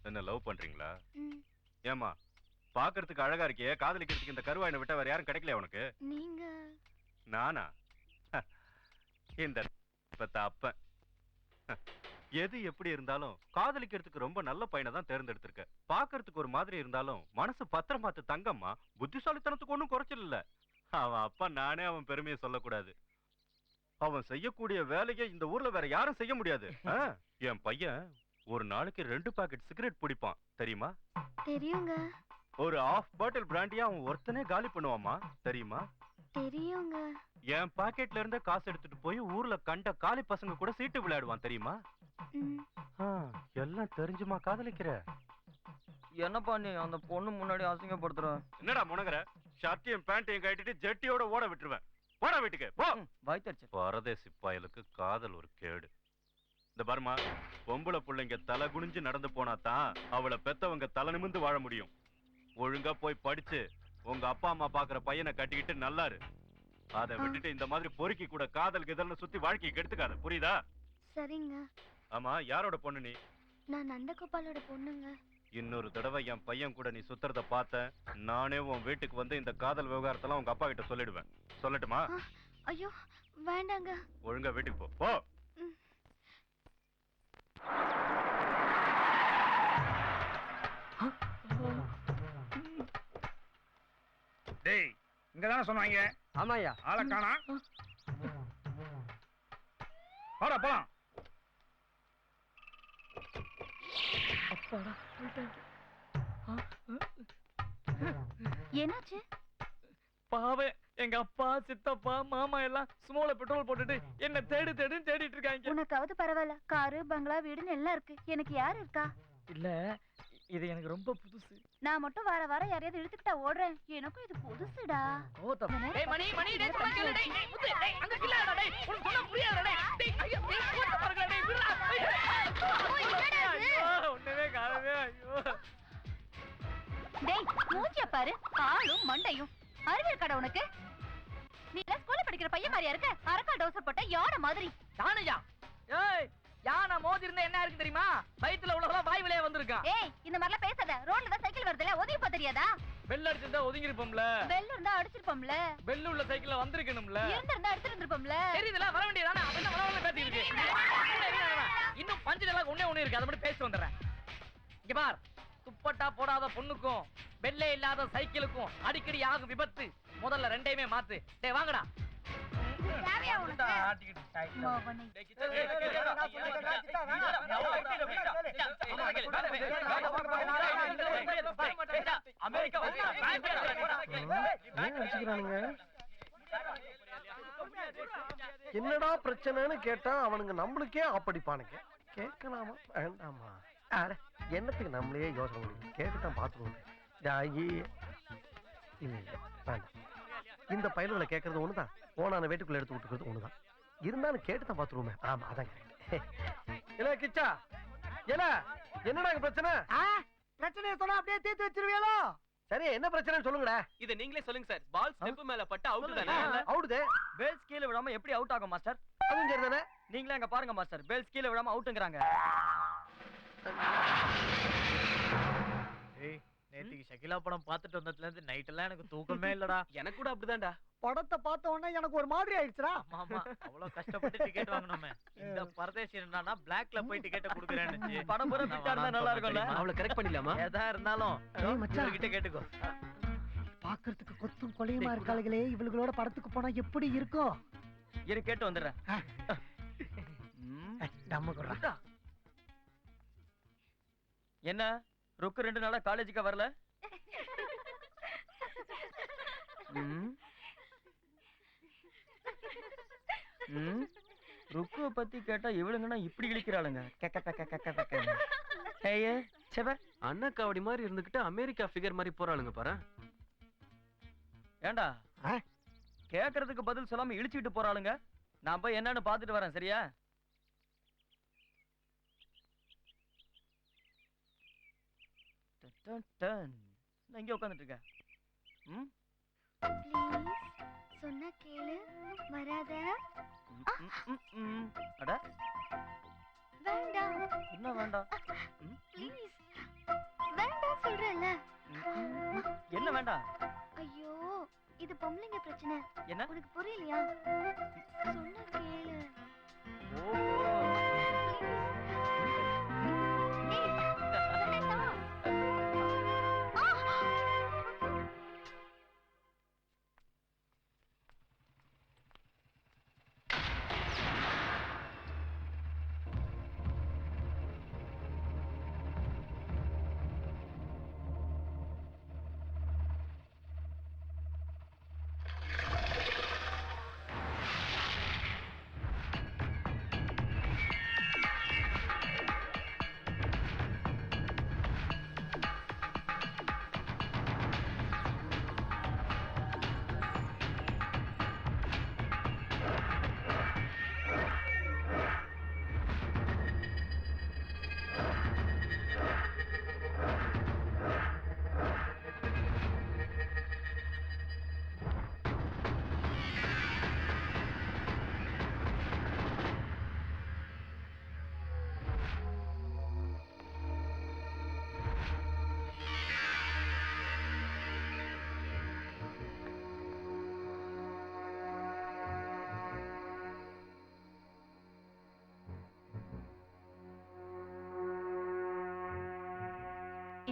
என்ன லவ் பண்றீங்களா? ஏமா பாக்குறதுக்கு அழகா இருக்கியே, காதலிக்கிறதுக்கு இந்த கருவாயினை விட்ட வேற யாரும் கிடைக்கல உனக்கு? நீங்க நானா? இந்த அப்ப எது எப்படி இருந்தாலும் காதலிக்கிறதுக்கு ரொம்ப நல்ல பையனை தான் தேர்ந்தெடுத்திருக்க. பாக்குறதுக்கு ஒரு மாதிரி இருந்தாலும் மனசு பத்திரம் பார்த்து தங்கம்மா. புத்திசாலித்தனத்துக்கு ஒன்றும் குறைச்சல் இல்ல. அவன் அப்பா நானே அவன் பெருமையை சொல்லக்கூடாது. அவன் செய்யக்கூடிய வேலையை இந்த ஊர்ல வேற யாரும் செய்ய முடியாது. என் பையன் ஒரு நாளைக்கு 2 பாக்கெட் சிகரெட் பிடிப்பான் தெரியுமா? தெரியுங்க. ஒரு ½ பாட்டில் பிராண்டியா அவன் ஒருத்தனே காலி பண்ணுவாமா தெரியுமா? தெரியுங்க. என் பாக்கெட்ல இருந்த காசு எடுத்துட்டு போய் ஊர்ல கண்ட காலி பசங்க கூட சீட்டு விளையாடுவான் தெரியுமா? எல்லாம் தெரிஞ்சுமா காதலிக்கிற? என்னப்பா நீ அந்த பொண்ணு முன்னாடி அசிங்கப்படுத்துற? என்னடா முனங்கற? ஷர்ட்டையும் பேண்ட்டையும் கட்டிட்டு ஜெட்டியோட ஓட விட்டுருவேன். போடா வீட்டுக்கு போ. வாய்த்தறிச்சு பரதேசி பயலுக்கு காதல் ஒரு கேடு. இந்த பர்மா பொம்பளை பிள்ளைங்க தலை குனிஞ்சு நடந்து போனா தான் அவளை பெத்தவங்க தலை நிமிந்து வாழ முடியும். ஒழுங்கா போய் படிச்சு உங்க அப்பா அம்மா பாக்குற பையனை கட்டிக்கிட்டு நல்லாரு. அதை விட்டுட்டு இந்த மாதிரி பொறுக்கி கூட காதல் கிதல்னு சுத்தி வாழ்க்கையை கெடுத்துக்காத, புரியுதா? சரிங்க. ஆமா யாரோட பொண்ணு நீ? நான் நந்தகோபாலோட பொண்ணுங்க. இன்னொரு தடவை என் பையன் கூட நீ சுத்துறத பார்த்தேன் நானே உன் வீட்டுக்கு வந்து இந்த காதல் விவகாரத்தெல்லாம் உங்க அப்பா கிட்ட சொல்லிடுவேன். சொல்லட்டுமா? ஐயோ வேண்டாங்க. ஒழுங்கா வீட்டுக்கு போ. போ. டேய் இங்கதானே சொன்னாங்க? ஆமாயா. ஆளை காணா. போடா போலாம். என்னாச்சு? பாவே எங்க அப்பா சித்தப்பா மாமா எல்லாம் ஸ்மோல பெட்ரோல் போட்டுட்டு என்ன தேடுன்னு தேடிட்டு இருக்காங்க. உனக்காவது பரவாயில்ல, காரு பங்களா வீடுன்னு எல்லாம் இருக்கு. எனக்கு யாரு இருக்கா? இல்ல இது எனக்கு ரொம்ப புதுசு. நான் மட்டும் வார வாரம் யாரையாவது இழுத்துக்கிட்டா ஓடுறேன். எனக்கும் இது புதுசுடா. மணி மணி டேய் சொன்னா கேளு டேய் முத்து டேய் அங்க கில்லடா டேய் உனக்கு சொன்னா பாரு காலும் மண்டையும். அறிவியல் கடை உனக்கு. நீ எல்லாம் ஸ்கூல்ல படிக்கிற பையன் மாதிரியா இருக்க? அரக்கா டவுசர் போட்ட யானை மாதிரி. யானையா? ஏய், யானை மோதி இருந்தா என்ன இருக்கு தெரியுமா? வயித்துல உள்ளவங்க வாய் வழியா வந்திருக்கான். ஏய், இந்த மாதிரிலாம் பேசாத. ரோட்ல தான் சைக்கிள் வருதுல, ஒதுங்கி போ தெரியாதா? பெல் அடிச்சிருந்தா ஒதுங்கி இருப்போம்ல. பெல் இருந்தா அடிச்சிருப்போம்ல. பெல் உள்ள சைக்கிள்ல வந்திருக்கணும்ல. இருந்தா அடிச்சிருந்திருப்போம்ல. தெரியுதுல, வர வேண்டியதானே. அப்ப வர பேசி இருக்கு. இன்னும் பஞ்சு எல்லாம் ஒண்ணே இருக்கு. அதை மட்டும் பேசி வந்துடுறேன். இங்க பார், துப்பட்டா போடாத பொண்ணுக்கும் பெல்லே இல்லாத சைக்கிளுக்கும் அடிக்கடி ஆகும் விபத்து. முதல்ல ரெண்டையுமே மாத்து. டேய் வாங்கடா. தேவையா உனக்கு? மோகனை. என்னடா பிரச்சனைன்னு கேட்டா அவனுங்க நம்மளுக்கே ஆப்படிப்பானுங்க. கேட்கலாமா வேண்டாமா? என்னத்துக்கு நம்மளே யோசனை முடியும். கேட்டுதான் பாத்துருவோம். இல்ல இல்ல வேண்டாம். இந்த பயலுகளை கேட்கறது ஒண்ணுதான், போனான வீட்டுக்குள்ள எடுத்து விட்டுக்கிறது ஒண்ணுதான். இருந்தாலும் கேட்டுதான் பாத்துருவோமே. ஆமா அதான் இல்ல கிச்சா. என்னடா பிரச்சனை? பிரச்சனையை சொன்னா அப்படியே தீர்த்து வச்சிருவியலோ? சரி, என்ன பிரச்சனைன்னு சொல்லுங்கடா. இத நீங்களே சொல்லுங்க சார். பால் ஸ்டெப் மேல பட்டு அவுட் தானே? அவுட். பேல்ஸ் கீழ விடாம எப்படி அவுட் ஆகும் மாஸ்டர்? அதுவும் சரிதானே. நீங்களே அங்க பாருங்க மாஸ்டர். பேல்ஸ் கீழ விடாம அவுட்ங்கறாங்க. ஏய், நேத்திக்கு ஷகிலா படம் பார்த்துட்டு வந்ததுல இருந்து நைட் எல்லாம் எனக்கு தூக்கமே இல்லடா. எனக்கு கூட அப்படிதான்டா. படத்தை பார்த்த உடனே எனக்கு ஒரு மாதிரி ஆயிடுச்சுடா. ஆமா, அவ்வளவு கஷ்டப்பட்டு டிக்கெட் வாங்குனோமே. இந்த பரதேசி என்னன்னா பிளாக்ல போய் டிக்கெட் குடுக்குறேன்னு. படம் பூரா பிட்டா இருந்தா நல்லா இருக்கும்ல. அவளை கரெக்ட் பண்ணிடலாமா? எதா இருந்தாலும் கிட்ட கேட்டுக்கோ. பாக்குறதுக்கு கொத்தும் கொலையுமா இருக்காளுகளே, இவளுகளோட படத்துக்கு போனா எப்படி இருக்கும்? இரு கேட்டு வந்துடுறேன். என்ன ருக்கு 2 நாளா காலேஜுக்கு வரல? ருக்குவை பத்தி கேட்டா இவளுங்கன்னா இப்படி இழிக்கிறாளுங்க. அண்ணாக்காவடி மாதிரி இருந்துகிட்டு அமெரிக்கா ஃபிகர் மாதிரி போறாளுங்க பாரு. ஏண்டா கேக்குறதுக்கு பதில் சொல்லாம இழிச்சுட்டு போறாளுங்க. நான் போய் என்னன்னு பாத்துட்டு வரேன். சரியா? நான் இங்க உட்காந்துட்டு இருக்கேன். சொன்னா கேளு, வராத. அட வேண்டாம். என்ன வேண்டாம்? ப்ளீஸ் வேண்டாம் சொல்றேன்ல. என்ன வேண்டாம்? ஐயோ, இது பொம்பளைங்க பிரச்சனை. என்ன உனக்கு புரியலையா? சொன்னா கேளு.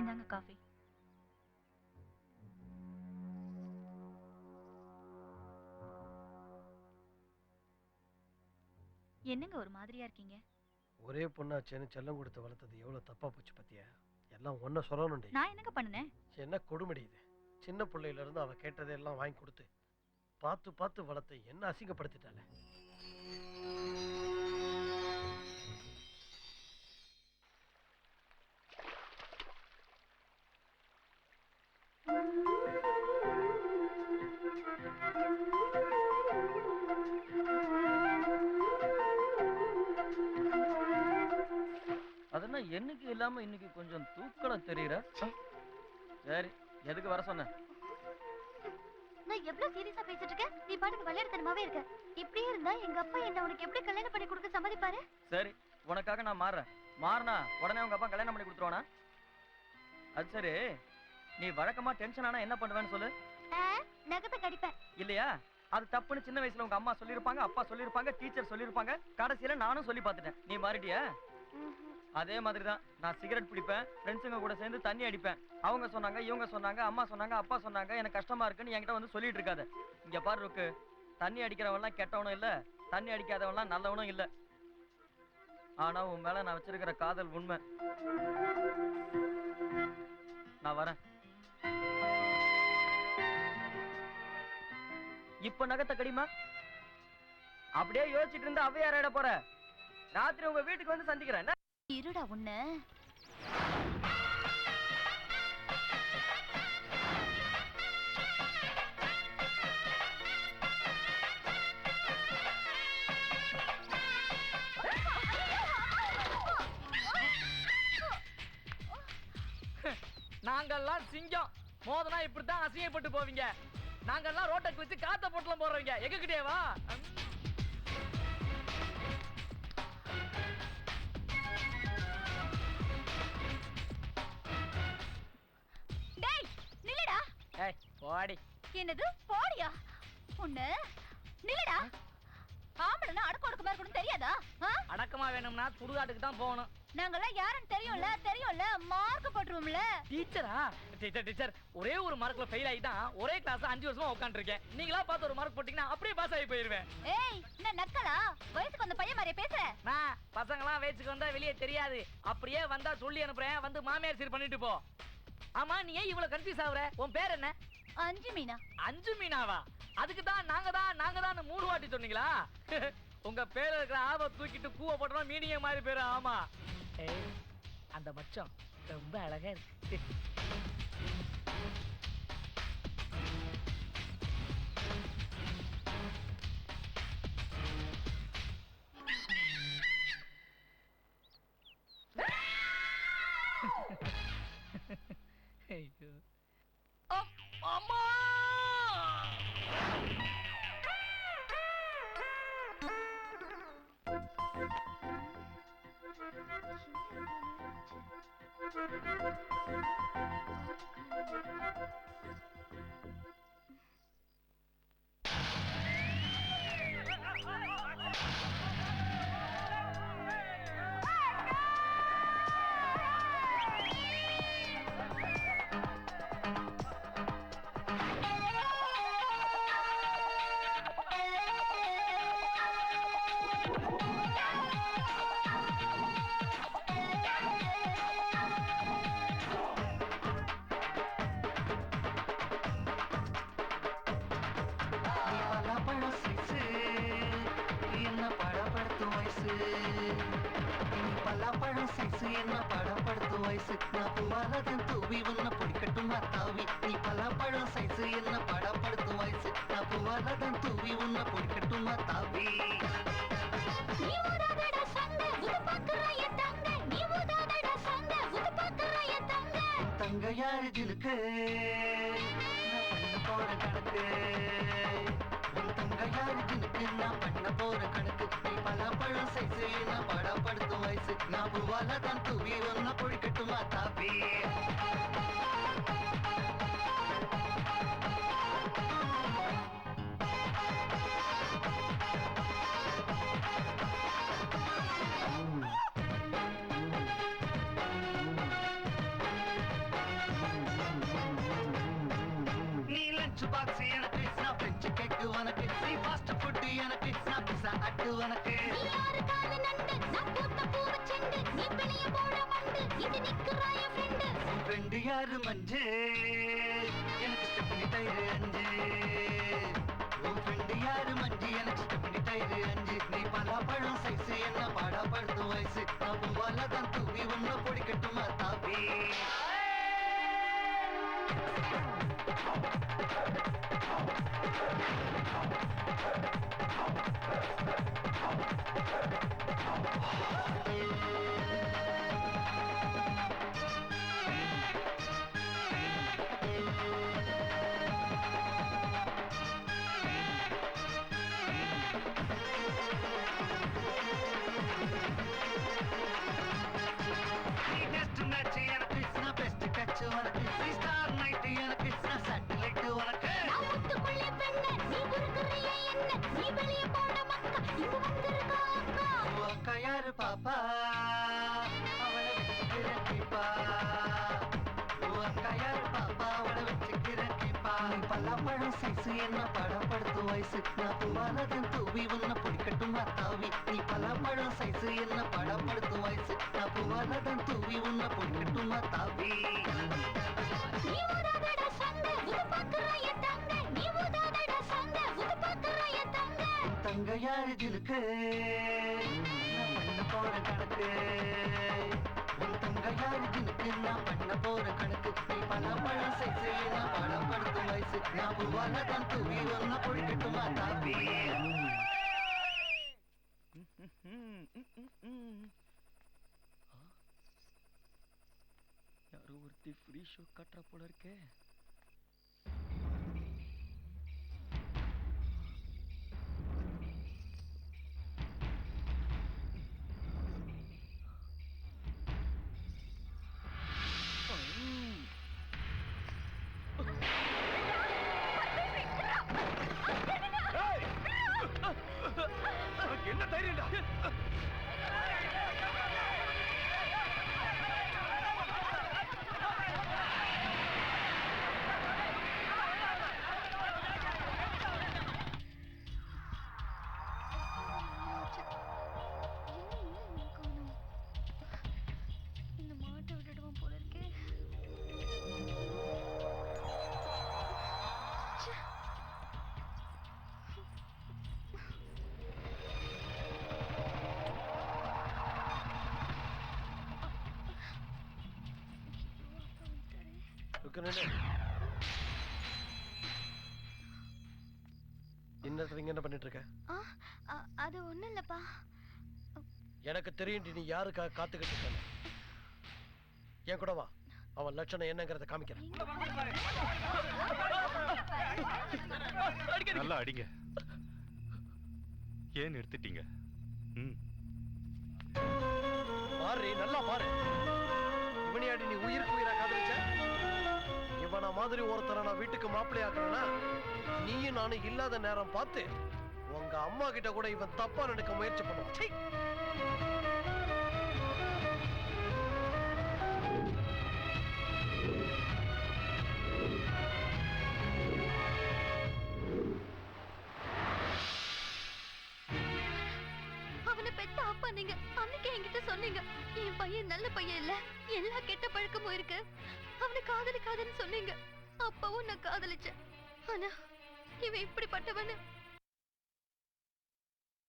இந்தாங்க காஃபி. என்னங்க ஒரு மாதிரியா இருக்கீங்க? ஒரே பொண்ணாச்சேன்னு செல்லம் கொடுத்து வளர்த்தது எவ்வளவு தப்பா போச்சு பத்தியா? எல்லாம் ஒன்ன சொல்லணும். நான் என்னங்க பண்ணுனேன்? என்ன கொடுமடி இது? சின்ன பிள்ளையில இருந்து அவ கேட்டதெல்லாம் வாங்கி கொடுத்து பார்த்து பார்த்து வளர்த்து என்ன அசிங்கப்படுத்திட்டாளே. அதென்ன என்னைக்கு இல்லாம இன்னைக்கு கொஞ்சம் தூக்கல தெரியுற. சரி, எதுக்கு வர சொன்ன? நான் எவ்வளவு சீரியஸா பேசிட்டு இருக்கேன், நீ பாட்டுக்கு விளையாடுத்தனமாவே இருக்க. இப்படியே இருந்தா எங்க அப்பா என்ன உனக்கு எப்படி கல்யாணம் பண்ணி கொடுக்க சம்மதிப்பாரு? சரி, உனக்காக நான் மாறுறேன். மாறினா உடனே உங்க அப்பா கல்யாணம் பண்ணி கொடுத்துருவானா? அது சரி, நீ வழக்கமா டென்ஷன் ஆனா என்ன பண்ணுவேன்னு சொல்லு. நகத்தை கடிப்பேன். இல்லையா? அது தப்புன்னு சின்ன வயசுல உங்க அம்மா சொல்லிருப்பாங்க, அப்பா சொல்லிருப்பாங்க, டீச்சர் சொல்லிருப்பாங்க. கடைசியில நானும் சொல்லி பார்த்துட்டேன். நீ மாறிட்டியா? அதே மாதிரி தான் நான் சிகரெட் பிடிப்பேன், ஃப்ரெண்ட்ஸுங்க கூட சேர்ந்து தண்ணி அடிப்பேன். அவங்க சொன்னாங்க, இவங்க சொன்னாங்க, அம்மா சொன்னாங்க, அப்பா சொன்னாங்க, எனக்கு கஷ்டமா இருக்குன்னு என்கிட்ட வந்து சொல்லிட்டு இருக்காத. இங்க பாரு ருக்கு, தண்ணி அடிக்கிறவன்லாம் கெட்டவனும் இல்ல, தண்ணி அடிக்காதவன்லாம் நல்லவனும் இல்ல. ஆனா உன் மேல நான் வச்சிருக்கிற காதல் உண்மை. நான் வரேன். இப்ப நகத்தை கடிமா. அப்படியே யோசிச்சுட்டு இருந்தா அவையார போற. ராத்திரி உங்க வீட்டுக்கு வந்து சந்திக்கிறேன். இருடா உன்ன. நாங்கெல்லாம் சிங்கம், மோதனா இப்படித்தான் அசிங்கப்பட்டு போவீங்க. நாங்கெல்லாம் ரோட்டை வச்சு காத்த போட்டுலாம் போடுறவங்க. எங்க கிட்டேவா? டேய் நில்லுடா. ஏய் போடி. என்னது போடியா? உன்ன நில்லுடா. ஆம்பளனா அடக்கொடுக்க மாதிரி கூட தெரியாதா? அடக்கமா வேணும்னா சுடுகாட்டுக்கு தான் போகணும். நாங்கெல்லாம் யாருன்னு தெரியும்ல, மார்க் போட்டுருவோம்ல. டீச்சரா? டீச்சர் ஒரே ஒரு மார்க்ல ஃபெயில் ஆகி தான் ஒரே கிளாஸ்ல 5 வருஷமா உட்காந்துருக்கேன். நீங்களா பார்த்து ஒரு மார்க் போட்டீங்கன்னா அப்படியே பாஸ் ஆகி போயிருவேன். ஏய் என்ன நக்கலா? வயசுக்கு வந்த பையன் மாதிரியே பேசுற. நான் பசங்களாம் வயசுக்கு வந்தா வெளியே தெரியாது, அப்படியே வந்தா சொல்லி அனுப்புறேன், வந்து மாமியார் சீர் பண்ணிட்டு போ. ஆமா, நீ ஏன் இவ்வளவு கன்ஃபியூஸ் ஆகுற? உன் பேர் என்ன? அஞ்சு மீனா. அஞ்சு மீனாவா? அதுக்கு தான் நாங்க தான் 3 வாட்டி சொன்னீங்களா? உங்க பேர்ல இருக்கிற ஆவ தூக்கிட்டு கூவ போட்டோம் மீனிங்க மாதிரி பேரு. ஆமா, அந்த மச்சம் ரொம்ப அழகா இருக்கு. அம்மா பலாப்பழம் சைசு என்ன படப்படுத்து வயசு, நான் பூவாலதன் தூவி உன்ன பிடிக்கட்டுமா தாவி. நீ பலாப்பழம் சைசு என்ன படப்படுத்து வயசு, நான் பூவாலதன் தூவி உன்ன பிடிக்கட்டுமா தாவி. தங்க யாரு ஜிலுக்கு நான் பண்ண போற கணக்கு, தங்க யாரு ஜிலுக்கு நான் பண்ண போற கணக்கு. நீ பலாப்பழம் சைசு நான் படப்படுத்தும் வயசு, நான் பூவால தான் தூவி ஒன்ன பொழிக்கட்டுமா தாவி. நீ லஞ்ச் பாக்ஸ் எனக்கு, நான் பிரெஞ்சு கேக்கு உனக்கு, நீ ஃபாஸ்ட் ஃபுட் எனக்கு, நான் பிஸா அட்டு உனக்கு. ஃப்ரெண்டு யாரு மஞ்சு, எனக்கு ஸ்டெப்னி டயரு 5. உன் ஃப்ரெண்டு யாரு மஞ்சு, எனக்கு ஸ்டெப்னி டயரு 5. நீ பலாப்பழம் சைஸு என்ன பாடப்படுத்தும் வயசு, நான் பூவால தான் தூவி ஒன்ன பொடிக்கட்டுமா தாவி. பாப்பா அவளை வச்சுக்கிறேன் கீப்பா அக்கா யாரு பாப்பா அவளை வச்சுக்கிறேன் கீப்பா நீ பல்லாப்பழம் சைசு என்ன படப்படுத்தும் வயசு நான் பூவானதன் தூவி உன்னை பிடிக்கட்டும் தாவி நீ பல்லாப்பழம் சைசு என்ன படப்படுத்தும் வயசு நான் பூவானதன் தூவி உன்னை பிடிக்கட்டும் தாவி தங்க யாரு ஜிலுக்கு நான் பண்ண போற கணக்கு உன் தங்க யாரு ஜிலுக்கு நான் பண்ண போற கணக்கு நீ பழம் சைசு நான் படப்படுத்தும் வயசு நான் பூவால தான் தூவி ஒன்ன பொழிக்கட்டுமா தாப்பி யாரோ ஒருத்தி ஃப்ரீ ஷோ காட்டுற போல இருக்கே. என்ன தைரியம்டா? இந்த மாட்டை விட்டுடுவோம் போல இருக்கே. என்ன பண்ணிட்டு இருக்க? அது ஒண்ணும் இல்லப்பா. எனக்கு தெரியும் நீ யாருக்காக காத்துக்கிட்டு இருக்க. என் கூட வா, அவன் லட்சணம் என்னங்கறத காமிக்கிறேன். நல்லா அடிங்க. ஏன் நிறுத்திட்டீங்க? பாரு, நல்லா பாரு. இவனையாடி நீ உயிருக்கு உயிரா காதலிச்ச? இவனா மாதிரி ஒருத்தரை நான் வீட்டுக்கு மாப்பிள்ளை ஆக்குறேன்னா நீயும் நானும் இல்லாத நேரம் பார்த்து உங்க அம்மா கிட்ட கூட இவன் தப்பா நடக்க முயற்சி பண்ணுவான். அவனை பெத்த அப்பா நீங்க அன்னைக்கு என்கிட்ட சொன்னீங்க, என் பையன் நல்ல பையன் இல்ல, எல்லா கெட்ட பழக்கமும் இருக்கு, அவனை காதலிக்காதன்னு சொன்னீங்க. அப்பாவும் நான் காதலிச்சேன். ஆனா இவன் இப்படிப்பட்டவனு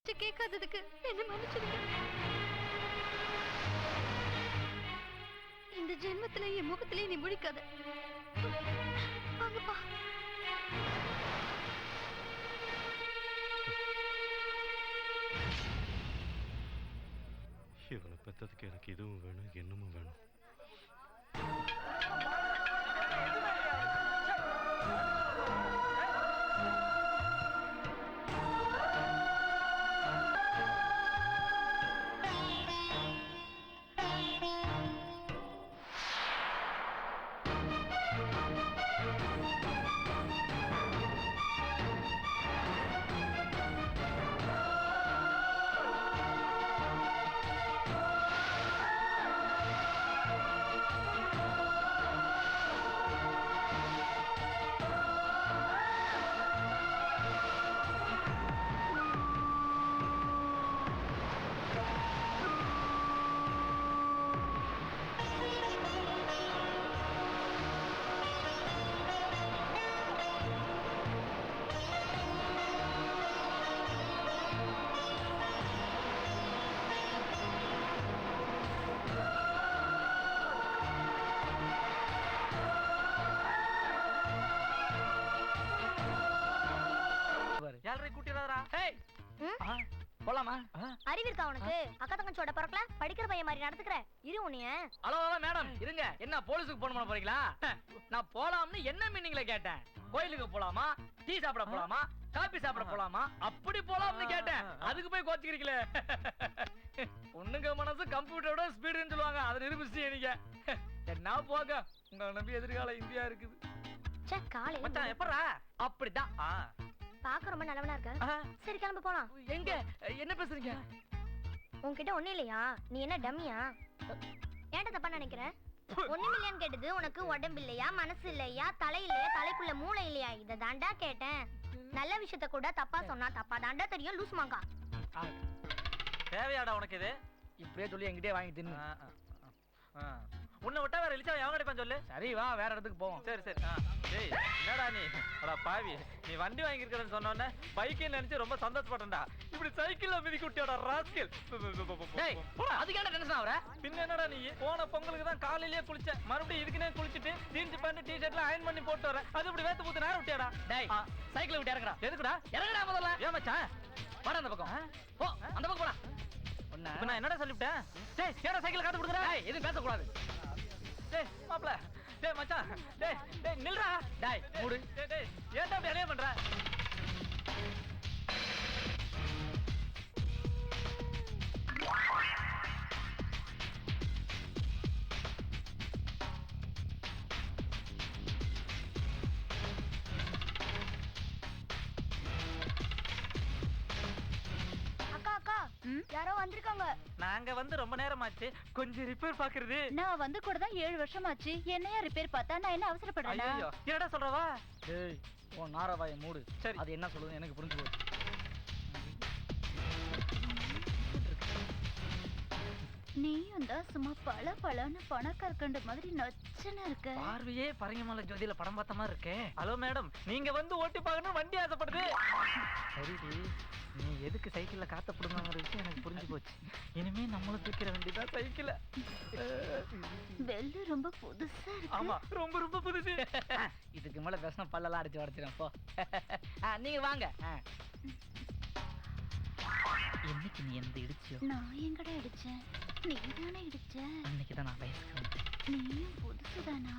கேட்காததுக்கு என்ன மன்னிச்சிருக்க. இந்த ஜென்மத்திலே என் முகத்திலே நீ முழிக்காத. வாங்கப்பா. இவனை பெற்றதுக்கு எனக்கு இதுவும் வேணும், என்னமும் வேணும். போலாமா? அறிவிருக்கா உனக்கு? அக்கா தங்கச்சோட பறக்கல படிக்கிற பையன் மாதிரி நடந்துக்கிற. இரு உன்னைய. ஹலோ மேடம் இருங்க. என்ன போலீஸுக்கு போன் பண்ண போறீங்களா? நான் போலாம்னு என்ன மீனிங்ல கேட்டேன். கோயிலுக்கு போலாமா, டீ சாப்பிட போலாமா, காபி சாப்பிட போலாமா, அப்படி போலாம்னு கேட்டேன். அதுக்கு போய் கோச்சிக்கிறீங்களே. பொண்ணுங்க மனசு கம்ப்யூட்டரோட ஸ்பீடுன்னு சொல்லுவாங்க. அதை நிரூபிச்சு நீங்க என்ன போக. உங்களை நம்பி எதிர்கால இந்தியா இருக்குது. காலையில எப்படா? அப்படிதான் பாக்க ரொம்ப நல்லவனா இருக்க. சரி கிளம்பு போலாம். எங்க என்ன பேசுறீங்க? உன்கிட்ட ஒண்ணு இல்லையா? நீ என்ன டம்மியா? ஏன்டா தப்பா நினைக்கிற? ஒண்ணும் இல்லையான்னு கேட்டது உனக்கு உடம்பு இல்லையா, மனசு இல்லையா, தலை இல்லையா, தலைக்குள்ள மூளை இல்லையா? இத தாண்டா கேட்டேன். நல்ல விஷயத்த கூட தப்பா சொன்னா தப்பா தாண்டா தெரியும் லூஸ் மாங்கா. தேவையாடா உனக்கு இது? இப்படியே சொல்லி என்கிட்டயே வாங்கி தின்னு. உன்னை விட்டா வேற எலிச்சா எவன் கிடைப்பான் சொல்லு. சரி வா, வேற இடத்துக்கு போவோம். சரி சரி. டேய் என்னடா நீ? அடா பாவி, நீ வண்டி வாங்கியிருக்கிறேன்னு சொன்னோன்னே பைக்குன்னு நினைச்சு ரொம்ப சந்தோஷப்பட்டேன்டா. இப்படி சைக்கிள்ல மிதிக்க விட்டியாடா ராஸ்கல். டேய் அதுக்கு என்ன டென்ஷன் ஆவற? பின்ன என்னடா நீ? போன பொங்கலுக்கு தான் காலையிலேயே குளிச்ச, மறுபடியும் இதுக்குனே குளிச்சிட்டு ஜீன்ஸ் பேண்ட் டி-ஷர்ட்ல அயர்ன் பண்ணி போட்டு வர. அது இப்படி வேத்து பூத்து நேரம் விட்டியாடா? டேய் சைக்கிள் விட்டு இறங்குடா. எதுக்குடா? இறங்குடா முதல்ல. ஏன் மச்சான்? வாடா அந்த பக்கம். போ அந்த பக்கம் போடா. இப்ப நான் என்னடா சொல்லிவிட்டேன்? டேய் ஏடா சைக்கிள் காத்து கொடுக்குற? டேய் எதுவும் பேச கூடாது. டேய் மாப்ள, டேய் மச்சான், டேய் டேய் நில்றா. டேய் மூடு. டேய் டேய் ஏன்டா இப்படி அநியாயம் பண்ற? அக்கா அக்கா யாரோ வந்திருக்காங்க. நாங்க வந்து ரொம்ப நேரம் ஆச்சு, கொஞ்சம் ரிப்பேர் பாக்குறது. நான் வந்து கூட தான் 7 வருஷம் ஆச்சு. என்னையா ரிப்பேர் பார்த்தா நான் என்ன அவசரப்படுறேனா? ஐயோ என்னடா சொல்றவா? டேய் உன் நாரவாயை மூடு. சரி. அது என்ன சொல்லுது எனக்கு புரிஞ்சு போச்சு. நீயும் தான் சும்மா பளபளன்னு பணக்காரக்கண்ட மாதிரி நச்சனா இருக்க. பார்வையே பரங்கிமலை ஜோதியில படம் பார்த்த மாதிரி இருக்கே. ஹலோ மேடம், நீங்க வந்து ஓட்டி பார்க்கணும் வண்டி ஆசைப்படுது. சரிடி, நீ எதுக்கு சைக்கிள்ல காத்த புடுங்கிற விஷயம் எனக்கு புரிஞ்சு போச்சு. இனிமே நம்மளும் தூக்கிற வேண்டியதான் சைக்கிள. பெல்லு ரொம்ப புதுசா இருக்கு. ஆமா ரொம்ப ரொம்ப புதுசு. இதுக்கு மேல பேசினா பல்லெல்லாம் அடிச்சு உடச்சிடும் போ. நீங்க வாங்க. என்னைக்கு நீ எந்த இடிச்சியோ? நான் எங்கடா இடிச்சேன்? நீ தானே இடிச்ச. அன்னைக்கு தான் நான் வயசுக்கு வந்தேன். நீயும் புதுசுதானா?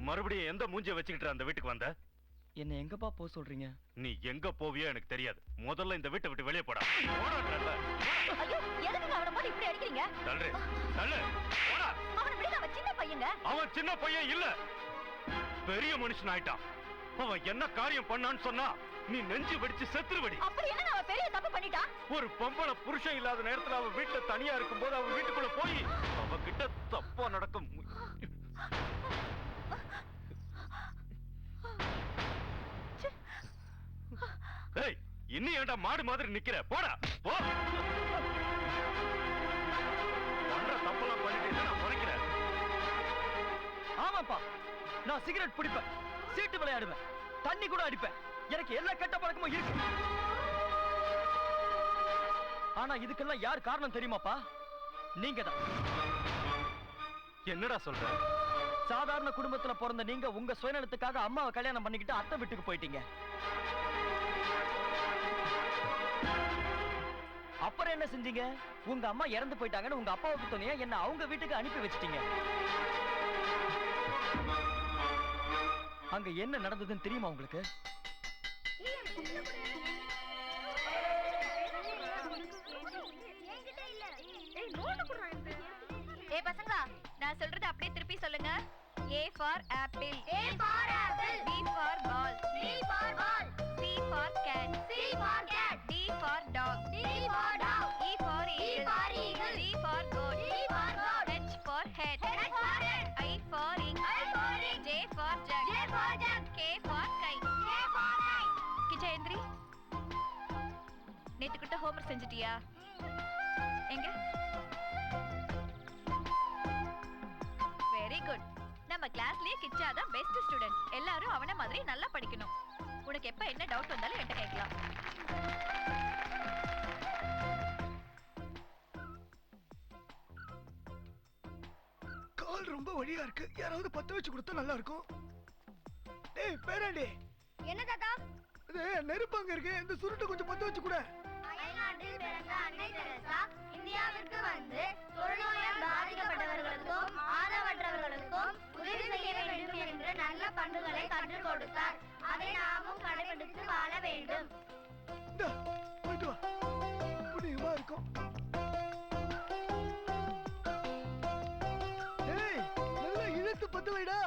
மறுபடியும் எந்த மூஞ்சிய வச்சுக்கிட்டு அந்த வீட்டுக்கு வந்த? என்ன எங்கப்பா போக சொல்றீங்க? நீ எங்க போவியோ எனக்கு தெரியாது. முதல்ல இந்த வீட்டை விட்டு வெளியே போடா. ஐயோ எதுக்கு அவன போட்டு இப்படி அடிக்கிறீங்க? தள்ளு தள்ளு போடா. அவன விடுங்க, அவன் சின்ன பையங்க. அவன் சின்ன பையன் இல்ல, பெரிய மனுஷன் ஆயிட்டான். அவன் என்ன காரியம் பண்ணான்னு சொன்னா நீ நெஞ்சு வெடிச்சு செத்துருவடி. அப்படி என்ன அவன் பெரிய தப்பு பண்ணிட்டான்? ஒரு பொம்பளை புருஷன் இல்லாத நேரத்துல அவன் வீட்டுல தனியா இருக்கும்போது அவன் வீட்டுக்குள்ள போய் அவகிட்ட தப்பா நடக்கும். ஏய் இன்னும் ஏன்டா மாடு மாதிரி நிக்கிற? போடா போ. பண்ற தப்பெல்லாம் பண்ணிட்டு நான் முறைக்கிறேன். ஆமாப்பா, நான் சிகரெட் பிடிப்பேன், சீட்டு விளையாடுவேன், தண்ணி கூட அடிப்பேன். எனக்கு எல்லா கெட்ட பழக்கமும் இருக்கு. ஆனா இதுக்கெல்லாம் யார் காரணம் தெரியுமாப்பா? நீங்க தான். என்னடா சொல்ற? சாதாரண குடும்பத்துல பிறந்த நீங்க உங்க சுயநலத்துக்காக அம்மாவை கல்யாணம் பண்ணிக்கிட்டு அத்தை வீட்டுக்கு போயிட்டீங்க. அப்புறம் என்ன செஞ்சீங்க? உங்க அம்மா இறந்து போயிட்டாங்கன்னு உங்க அப்பாவுக்கு துணையா என்ன அவங்க வீட்டுக்கு அனுப்பி வச்சிட்டீங்க. அங்க என்ன நடந்ததுன்னு தெரியுமா உங்களுக்கு? ஏய் பசங்களா, நான் சொல்றது அப்படியே திருப்பி சொல்லுங்க. A for apple. A for apple. B for ball. B for ball. C for cat. C for cat. D for dog. D for dog. E for eagle. E for eagle. G for goat. G for goat. H for head. H for head. I for ink. I for ink. J for jug. J homework செஞ்சிட்டியா? எங்க? Very good. நம்ம கிளாஸ்லயே கிச்சா தான் best student. எல்லாரும் அவன மாதிரி நல்லா படிக்கணும். உனக்கு எப்ப என்ன டவுட் வந்தாலும் என்கிட்ட கேட்கலாம். கால் ரொம்ப வலியா இருக்கு. யாராவது பத்த வச்சு கொடுத்தா நல்லா இருக்கும். டேய் பேராண்டி. என்ன தாத்தா? இது நெருப்பாங்க இருக்கு. இந்த சுருட்டை கொஞ்சம் பத்த வச்சு கூட. அயல்நாட்டில் பிறந்த அன்னை தெரசா இந்தியாவிற்கு வந்து தொழுநோயால் பாதிக்கப்பட்டவர்களுக்கும் ஆதரவற்றவர்களுக்கும் உதவி செய்ய வேண்டும் என்ற நல்ல பண்புகளை கற்றுக் கொடுத்தார். அதை நாமும் கடைபிடித்து வாழ வேண்டும். போயிட்டு வா. புண்ணியமா இருக்கும். டேய் நல்லா இழுத்து பத்த வைடா.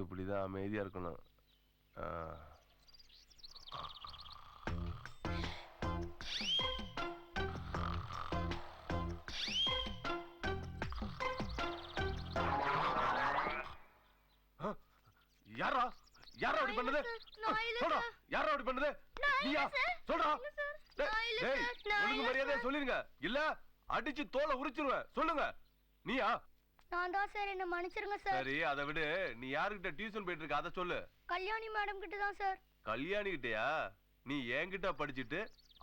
இப்படிதான் அமைதியா இருக்கணும். யாரா யாரா அப்படி பண்ணது? சொல்றா, யாரா அப்படி பண்ணது? நீயா? சொல்றா. டேய் ஒழுங்கு மரியாதையா சொல்லிருங்க, இல்ல அடிச்சு தோலை உரிச்சிருவேன். சொல்லுங்க. நீயா? நான் தான் சார், என்ன மன்னிச்சிருங்க சார். சரி அதை விடு. நீ யாருகிட்ட டியூஷன் போயிட்டு இருக்க அதை சொல்லு. கல்யாணி மேடம் கிட்ட தான் சார். கல்யாணி கிட்டயா? நீ என்கிட்ட படிச்சுட்டு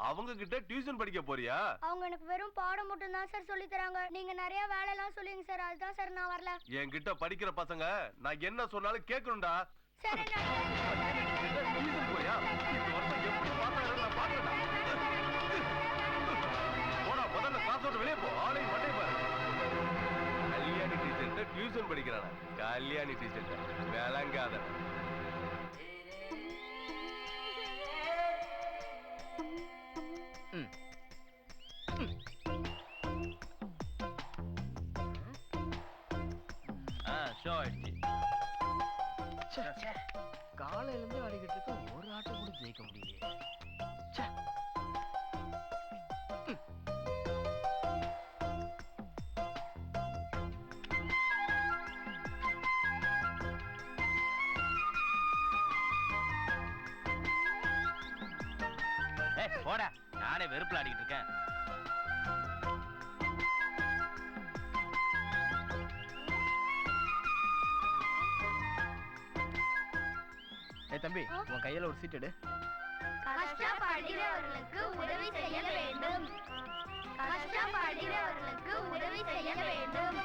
அவங்க கிட்ட டியூஷன் படிக்க போறியா? அவங்க எனக்கு வெறும் பாடம் மட்டும் தான் சார் சொல்லி தராங்க. நீங்க நிறைய வேலை எல்லாம் சொல்லுங்க சார், அதுதான் சார் நான் வரல. என்கிட்ட படிக்கிற பசங்க நான் என்ன சொன்னாலும் கேட்கணும்டா. சார் என்ன டியூஷன் போறியா? இந்த வருஷம் எப்படி பாக்குறேன் நான் பாக்குறேன். போடா, முதல்ல கிளாஸ் விட்டு வெளியே போ. ஆளையும் மண்டே பாரு. கல்யாணி டீச்சர்கிட்ட டியூஷன் படிக்கிறானா? கல்யாணி டீச்சர்கிட்ட விளங்காத. காலையில இருந்து ஆடிக்கிட்டு இருக்க, ஒரு ஆட்டம் கூட ஜெயிக்க முடியலையே. போடா, நானே வெறுப்புல ஆடிக்கிட்டு இருக்கேன். தம்பி, உன் கையில ஒரு சீட் எடு. கஷ்டப்படுகிறவர்களுக்கு உதவி செய்ய வேண்டும். கஷ்டப்படுகிறவர்களுக்கு உதவி செய்ய வேண்டும்.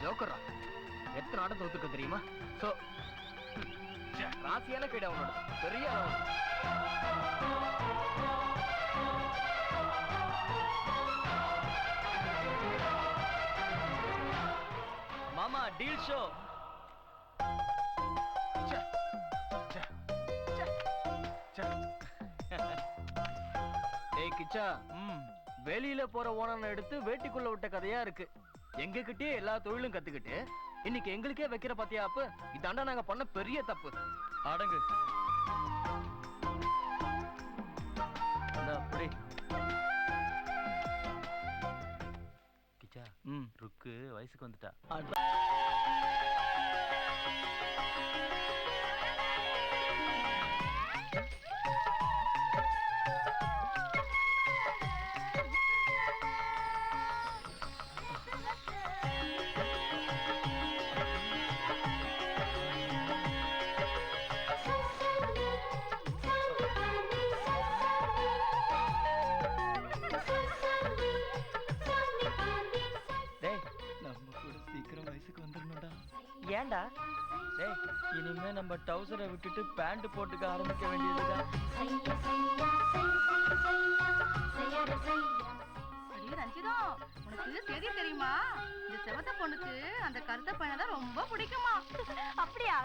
ஜோக்கரா, எத்தனை ஆட்டம் தோத்துக்க தெரியுமா? சோ ராசியான கைடா உன்னோட. பெரிய மாமா டீல் ஷோ. டேய் கிச்சா, வெளியில போற ஓனனை எடுத்து வேட்டிக்குள்ள விட்ட கதையா இருக்கு. எங்க கிட்டே எல்லா தொழிலும் கத்துக்கிட்டு இன்னைக்கு எங்களுக்கே வைக்கிற பாத்தியா அப்ப? இதாண்டா நாங்க பண்ண பெரிய தப்பு. அடங்கு. அப்படி கிச்சா, ருக்கு வயசுக்கு வந்துட்டா. ஏன்டா? டேய், இனிமே நம்ம டவுசரை விட்டுட்டு பேண்ட் போட்டுக்க ஆரம்பிக்க வேண்டியதுதான். ரஞ்சிதம், உனக்கு செய்தி தெரியுமா? இந்த செவத்த பொண்ணுக்கு அந்த கருத்த பையனை தான் ரொம்ப பிடிக்குமா? அப்படியா?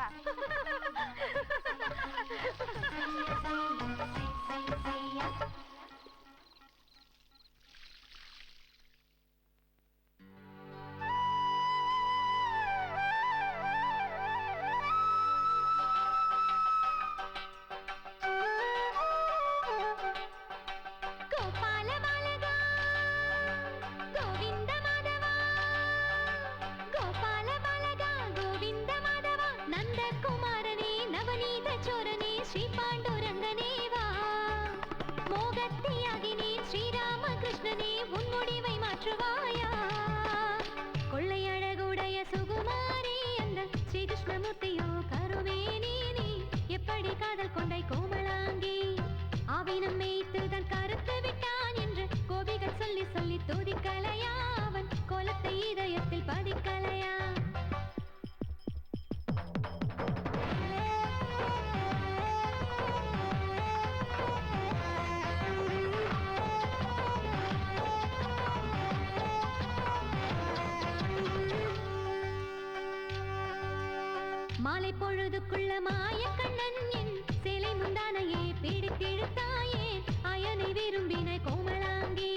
மாலை பொழுதுக்குள்ள மாயக்கண்ணன் என் சேலை முந்தானையே பிடித்திழுத்தாயே அயனை விரும்பினை கோமலாங்கி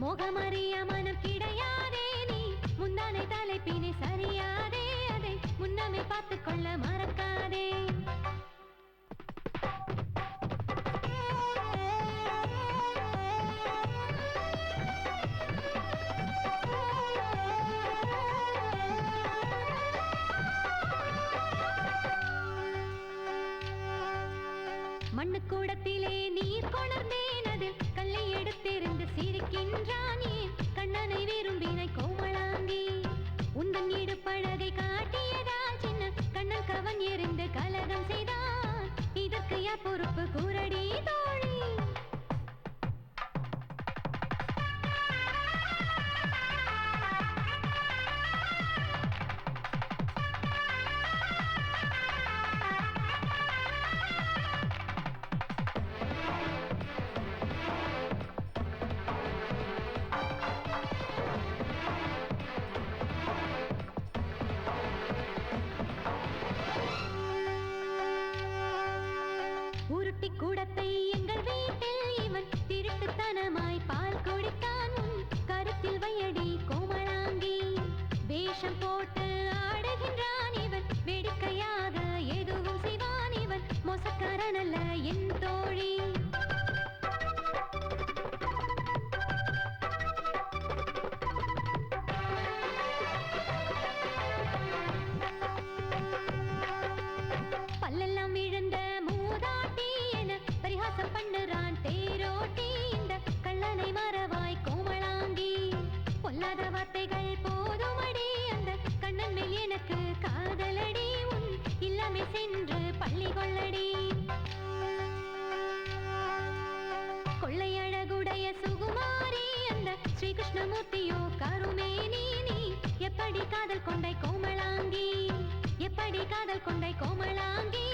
மோகமறிய மனம் கிடையாதே நீ முந்தானை தலைப்பினை சரியாதே அதை முன்னமே பார்த்துக்கொள்ள மறக்காதே மண்ணுக்கூடத்திலே நீர் கொணர்ந்தேன் அதில் கல்லை எடுத்திருந்து சிரிக்கின்றான் ஏன் கண்ணனை விரும்பினை கோமலாங்கி உந்தன் இடுப்பழகை காட்டியதால் சின்ன கண்ணன் கவன் எறிந்து கலகம் செய்தான் இதற்கு யார் பொறுப்பு கூறடி தோழி கூடத்தை எங்கள் வீட்டில் இவன் திருட்டுத்தனமாய் பால் குடித்தான் உன் கருத்தில் வையடி கோமலாங்கி வேஷம் போட்டு ஆடுகின்றான் இவன் வேடிக்கையாக எதுவும் செய்வான் இவன் மோசக்காரன் அல்ல என் தோழி பல்லெல்லாம் இழந்த மூதாட்டி என பரிகாசம் பண்ணுறான் தேரோட்டி இந்த கள்ளனை மறவாய் கோமலாங்கி பொல்லாத வார்த்தைகள் போதுமடி அந்த கண்ணன் மேல் எனக்கு காதலடி உன் இல்லாமே சென்று பள்ளி கொள்ளடி கொள்ளையழகுடைய சுகுமாரி அந்த ஸ்ரீகிருஷ்ணமூர்த்தியோ கருமேனி நீ எப்படி காதல் கொண்டாய் கோமலாங்கி எப்படி காதல் கொண்டாய் கோமலாங்கி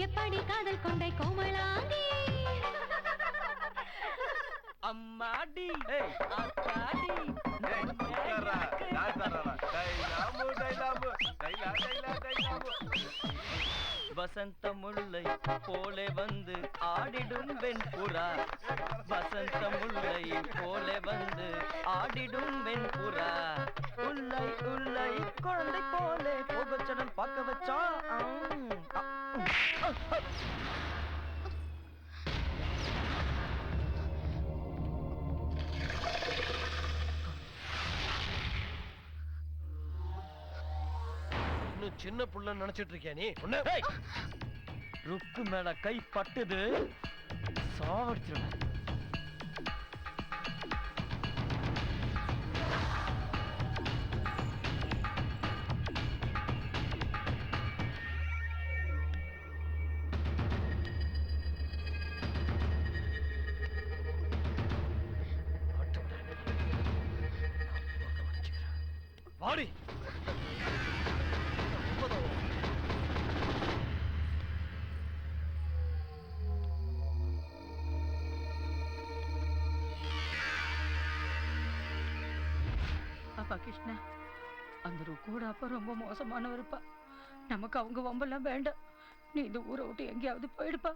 எப்படி காதல் கொண்டாய் கோமலாங்கி அம்மாடி அத்தாடி வசந்த முல்லை போலே வந்து ஆடிடும் வெண்புறா வசந்த முல்லை போலே வந்து ஆடிடும் வெண்புறா உள்ளை உள்ளை குழந்தை போலே போகச்சடன் பார்க்க வச்சா சின்ன புள்ள நினைச்சிட்டு இருக்கியா நீ ருக்கு மேல கை பட்டுது சாவடிச்சிருவேன் வாடி ரொம்ப இல்லப்பா கிருஷ்ணா, அந்த ருக்கோட அப்பா ரொம்ப மோசமானவருப்பா. நமக்கு அவங்க வம்பெல்லாம் வேண்டாம். நீ இந்த ஊரை விட்டு எங்கேயாவது போயிடுப்பா.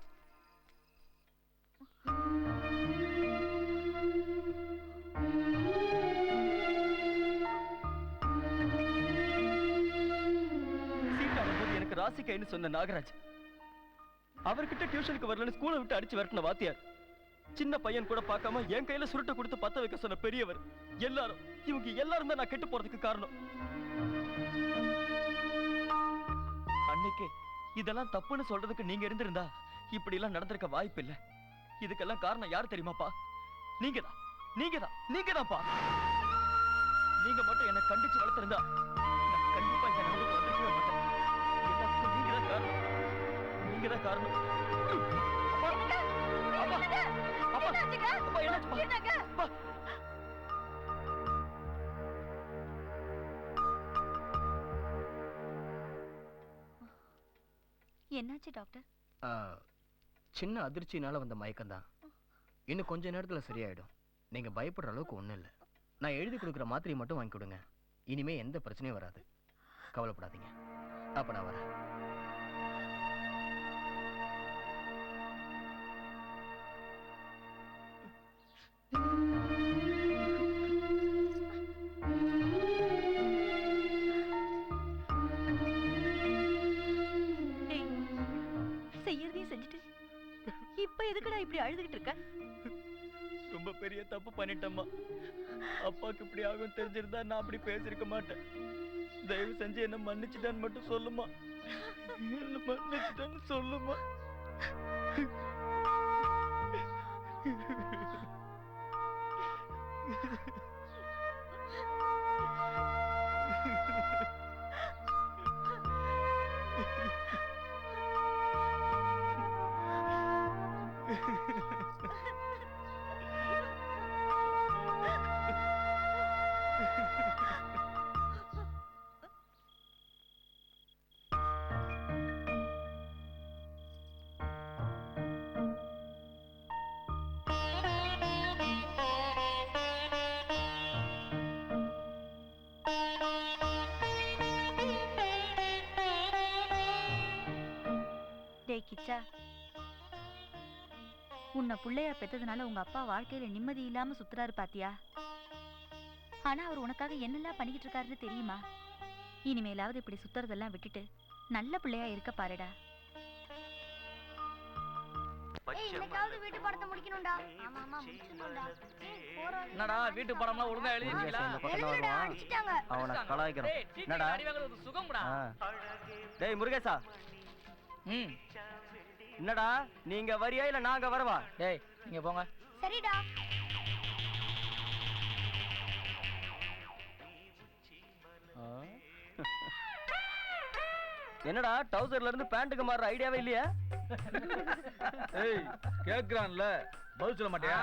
எனக்கு ராசிக்கைன்னு சொன்ன நாகராஜ், அவர்கிட்ட டியூஷனுக்கு வரலன்னு ஸ்கூலை விட்டு அடிச்சு விரட்டின வாத்தியார், சின்ன பையன் கூட பார்க்காம என் கையில சுருட்டை கொடுத்து பத்த வைக்க சொன்ன பெரியவர், இவங்க எல்லாரும் தான் நான் கெட்டு போறதுக்கு காரணம். அன்னைக்கு இதெல்லாம் தப்புன்னு சொல்றதுக்கு நீங்க இருந்திருந்தா இப்படி எல்லாம் நடந்திருக்க வாய்ப்பு இல்ல. இதுக்கெல்லாம் காரணம் யார் தெரியுமாப்பா? நீங்கதான்ப்பா. நீங்க மட்டும் என்ன கண்டிச்சு வளர்த்திருந்தா நான் கண்டிப்பா இந்த நிலைமைக்கு வந்திருக்கவே மாட்டேன். எல்லாத்துக்கும் நீங்கதான் காரணம். என்னாச்சு டாக்டர்? சின்ன அதிர்ச்சினால வந்த மயக்கம் தான். இன்னும் கொஞ்ச நேரத்துல சரியாயிடும். நீங்க பயப்படுற அளவுக்கு ஒண்ணும் இல்லை. நான் எழுதி கொடுக்குற மாத்திரையை மட்டும் வாங்கி கொடுங்க. இனிமே எந்த பிரச்சனையும் வராது. கவலைப்படாதீங்க. அப்ப நான் வரேன். செய்யறதையும் செஞ்சுட்டு இப்ப எதுக்குடா இப்படி அழுதுகிட்டு இருக்க? ரொம்ப பெரிய தப்பு பண்ணிட்டேம்மா. அப்பாக்கு இப்படி ஆகும் தெரிஞ்சிருந்தா நான் அப்படி பேசிருக்க மாட்டேன். தயவு செஞ்சு என்ன மன்னிச்சுட்டான்னு மட்டும் சொல்லுமா. என்ன மன்னிச்சுட்டான்னு சொல்லுமா. டேய் கிச்சா, உன்னை புள்ளையா பெத்ததுனால உங்க அப்பா வாழ்க்கையில நிம்மதி இல்லாம சுத்துறாரு பாத்தியா? ஆனா அவர் உனக்காக என்னெல்லாம் பண்ணிக்கிட்டு இருக்காருன்னு தெரியுமா? இனிமேலாவது இப்படி சுத்துறதெல்லாம் விட்டுட்டு நல்ல பிள்ளையா இருக்க பாருடா. வீட்டு படத்தை முடிக்கணும்டா. என்னடா வீட்டு படம்லாம் ஒழுங்கா எழுதிட்டீங்களா? அவனை கலாய்க்கிறான். என்னடா சுகம்டா. டேய் முருகேசா, என்னடா நீங்க வரியா இல்ல நாங்க வரவா? டேய் நீங்க போங்க. சரிடா. என்னடா டவுசர்ல இருந்து பேண்ட்டுக்கு மாற ஐடியாவே இல்லையா? ஏய் கேக்குறான்ல, பதில் சொல்ல மாட்டியா?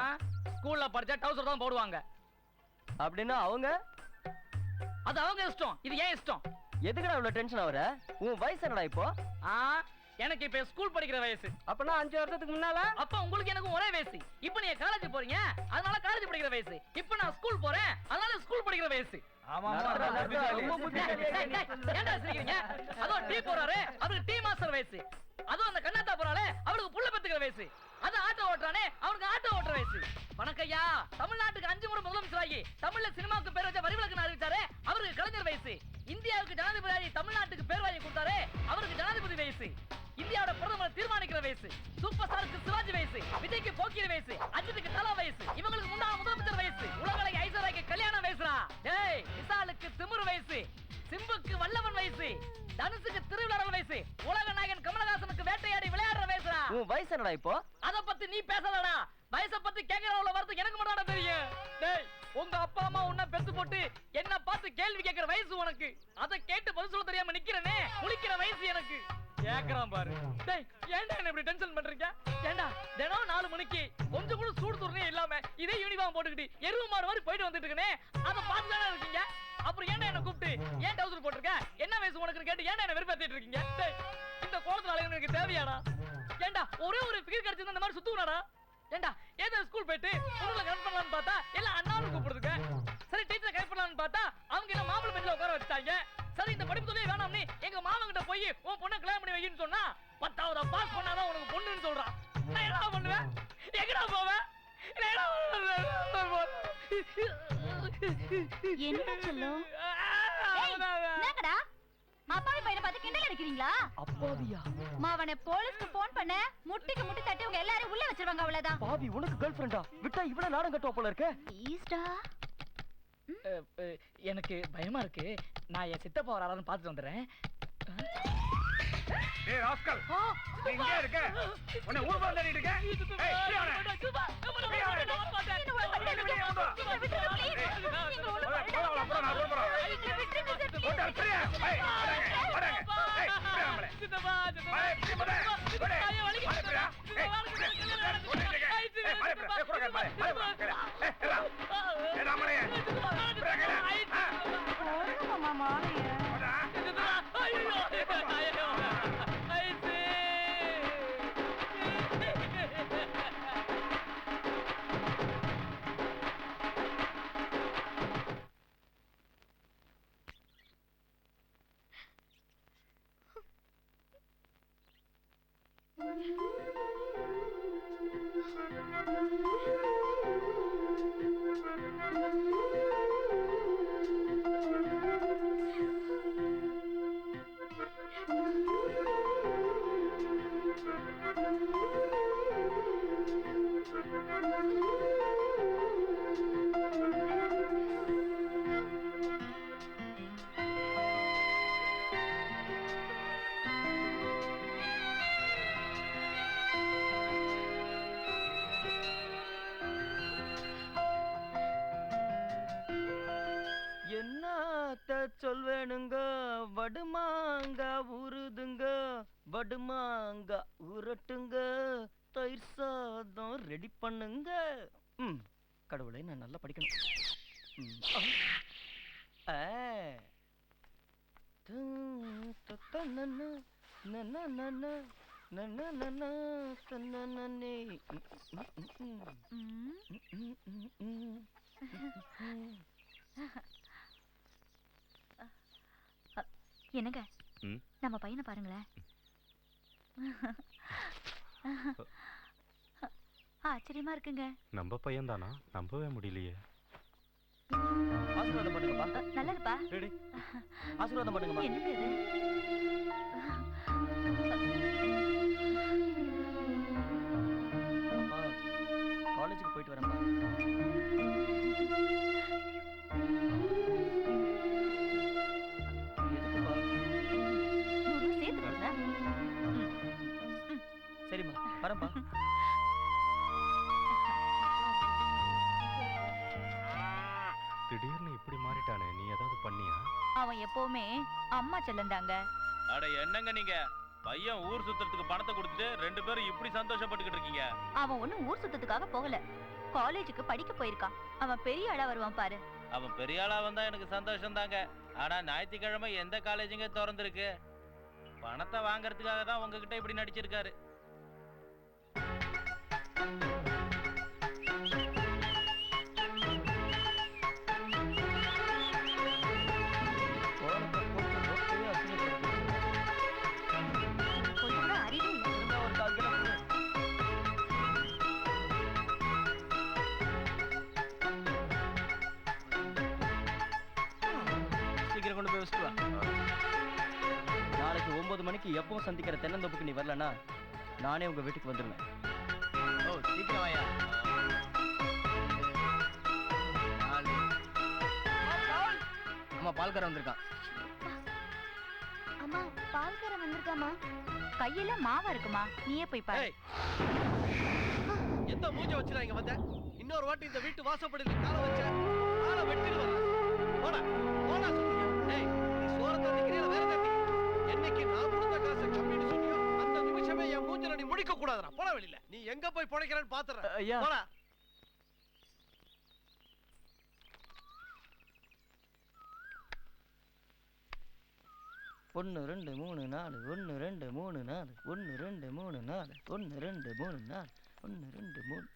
ஸ்கூல்ல படிச்சா டவுசர் தான் போடுவாங்க. அப்படின்னா அவங்க அது அவங்க இஷ்டம், இது ஏன் இஷ்டம். எதுக்குடா இவ்வளவு டென்ஷன் ஆகுற? உன் வயசு என்னடா இப்போ? எனக்கு இப்ப ஸ்கூல் படிக்கிற வயசு. அப்பனா 5 வருஷத்துக்கு முன்னால அப்ப உங்களுக்கு எனக்கு ஒரே வயசு. இப்ப நீங்க காலேஜ் போறீங்க, அதனால காலேஜ் படிக்கிற வயசு. இப்ப நான் ஸ்கூல் போறேன், அதனால ஸ்கூல் படிக்கிற வயசு. ஏன்டா சிரிக்கிறீங்க? அதோ டீ போறாரு, அவருக்கு டீ மாஸ்டர் வயசு. அதோ அந்த கண்ணாத்தா போறாளே, அவருக்கு புள்ள பெத்துக்கிற வயசு. அது ஆட்டோ ஓட்டுறானே, அவருக்கு ஆட்டோ ஓட்டுற வயசு. வணக்கையா, தமிழ்நாட்டுக்கு 5 முறை முதலமைச்சராகி தமிழ்ல சினிமாவுக்கு பேர் வச்ச வரிவிலக்கு அறிவிச்சாரு, அவருக்கு கலைஞர் வயசு. இந்தியாவுக்கு ஜனாதிபதி தமிழ்நாட்டுக்கு பேர் வாங்கி கொடுத்தாரு, அவருக்கு ஜனாதிபதி வயசு. இந்தியாவோட பிரதமர் தீர்மானிக்கிற வயசு. சூப்பர் ஸ்டாருக்கு சிவாஜி வயசு, விஜய்க்கு போக்கிரி வயசு, அஜித்துக்கு தலா வயசு, இவங்களுக்கு முன்னாள் முதலமைச்சர் வயசு, உலகளை ஐஸ்வர்யாக்கு கல்யாண வயசுடா. டேய் விசாலுக்கு திமிரு வயசு, சிம்புக்கு வல்லவன் வயசு, தனுஷுக்கு திருவிழாவன் வயசு, உலக நாயகன் கமலஹாசனுக்கு வேட்டையாடி விளையாடுற வயசுடா. உன் வயசு என்னடா இப்போ? அத பத்தி நீ பேசாதடா. வயசை பத்தி கேக்குறவள வரது எனக்கு மட்டும் தெரியும். டேய் உங்க அப்பா அம்மா உன்னை பெத்து போட்டு என்ன பார்த்து கேள்வி கேட்கிற வயசு உனக்கு. அத கேட்டு பதில் சொல்ல தெரியாம நிக்கிறனே, முழிக்கிற வயசு எனக்கு. கேக்குறான் பாரு. டேய் ஏன்டா என்ன இப்படி டென்ஷன் பண்றீங்க? ஏன்டா தினம் 4 மணிக்கு கொஞ்சம் கூட சூடு துறனே இல்லாம இதே யூனிஃபார்ம் போட்டுக்கிட்டு எருவு மாடு மாதிரி போயிட்டு வந்துட்டு இருக்கனே, அத பார்த்து தானே இருக்கீங்க. அப்புறம் ஏன்டா என்ன கூப்பிட்டு ஏன் டவுசர் போட்டுருக்க, என்ன வயசு உனக்கு கேட்டு ஏன்டா என்ன வெறுப்பேத்திட்டு இருக்கீங்க? டேய் இந்த கோலத்துல அலைய எனக்கு தேவையாடா? ஏன்டா ஒரே ஒரு ஃபிகர் கிடைச்சிருந்தா இந்த மாதிரி சுத்துவனாடா? ஏன்டா ஏதோ ஸ்கூல் போயிட்டு பொண்ணுல கரெக்ட் பண்ணலாம்னு பார்த்தா எல்லாம் அண்ணாவும் கூப்பிடுதுங்க. சரி டீச்சரை கைப்பற்றலாம்னு பார்த்தா அவங்க என்ன மாப்பிள்ளை பெஞ்சில உட்கார வச்சாங்க. சரி இந்த படிப்பு தொழில் வேணாம், நீ எங்க மாமன் கிட்ட போய் உன் பொண்ணை கல்யாணம் பண்ணி வைன்னு சொன்னா 10வது பாஸ் பண்ணாதான் உனக்கு பொண்ணுன்னு சொல்றான். நான் என்ன பண்ணுவேன்? எங்கடா போவேன்? என்ன சொல்லும்? என்னங்கடா அப்பாவி பையனை பார்த்து கிண்டல் அடிக்கிறீங்களா? அப்பாவியா? மாவனை போலீஸ்க்கு போன் பண்ண முட்டிக்கு முட்டி தட்டி உங்க எல்லாரும் உள்ள வச்சிருவாங்க, அவ்வளவுதான். பாவி உனக்கு கேர்ள் ஃப்ரெண்டா? விட்டா இவ்வளவு நாடம் கட்டுவா போல இருக்க. ப்ளீஸ்டா. எனக்கு பயமா இருக்கு. நான் என் சித்தப்பா வராரான்னு பார்த்துட்டு வந்துடுறேன். ஏய் ராஸ்கல், எங்க இருக்க? உன்னை ஊர் வந்து தேடிட்டு இருக்க. ஏய் பிரியாணே, என்னத்த சொல்வேனுங்க, வடுமாங்க உருதுங்க, வடுமாங்க உரட்டுங்க, தயிர் சாதம் ரெடி பண்ணுங்க. கடவுளை நான் நல்லா படிக்கணும். என்னங்க நம்ம பையனை பாருங்களேன். ஆச்சரியமா இருக்குங்க. நம்ம பையன் தானா? நம்பவே முடியலையே. ஆசீர்வாதம் பண்ணுங்கப்பா. நல்லா இருப்பா. ஆசீர்வாதம் பண்ணுங்கப்பா. என்னங்க இது? அப்பா காலேஜுக்கு போயிட்டு வரேன்ப்பா. சரிம்மா வரேன்ப்பா. திடீர்னு இப்படி மாறிட்டானே, நீ ஏதாவது பண்ணியா? அவன் எப்பவுமே அம்மா செல்லந்தாங்க. அட என்னங்க நீங்க பையன் ஊர் சுத்துறதுக்கு பணத்தை கொடுத்துட்டு 2 பேரும் இப்படி சந்தோஷப்பட்டுக்கிட்டு இருக்கீங்க. அவன் ஒண்ணும் ஊர் சுத்தத்துக்காக போகல, காலேஜுக்கு படிக்க போயிருக்கான். அவன் பெரிய ஆளா வருவான் பாரு. அவன் பெரிய ஆளா வந்தா எனக்கு சந்தோஷம் தாங்க. ஆனா ஞாயிற்றுக்கிழமை எந்த காலேஜுங்க திறந்துருக்கு? பணத்தை வாங்கறதுக்காக தான் உங்ககிட்ட இப்படி நடிச்சிருக்காரு. நாளைக்கு 9 மணிக்கு எப்பவும் சந்திக்கிற தென்னந்தோப்புக்கு நீ வரலன்னா நானே உங்க வீட்டுக்கு வந்துடுவேன். ஓ சீக்கிரம் வாயா. அம்மா பால்காரன் வந்திருக்கான். அம்மா பால்காரன் வந்திருக்காமா? கையில மாவா இருக்குமா, நீயே போய் பாரு. எந்த மூஞ்ச வச்சுடா இங்க வந்த? இன்னொரு வாட்டி இந்த வீட்டு வாசப்படில கால வச்ச கால வெட்டிடுவேன். போடா போடா சொல்லுங்க. டேய் நீ சோற தட்டிக்கிறியா வேற தட்டி? என்னைக்கு நான் கொடுத்த காசை கம்மின்னு சொன்னியோ அந்த நிமிஷமே என் மூஞ்சல நீ முடிக்க கூடாதுடா. போடா வெளியில. நீ எங்க போய் பொழைக்கறன்னு பாத்துறேன். போடா. ஒன்று 2 3 4 1 2 3 4 1 2 3 4 1 2 3 4 1 2 3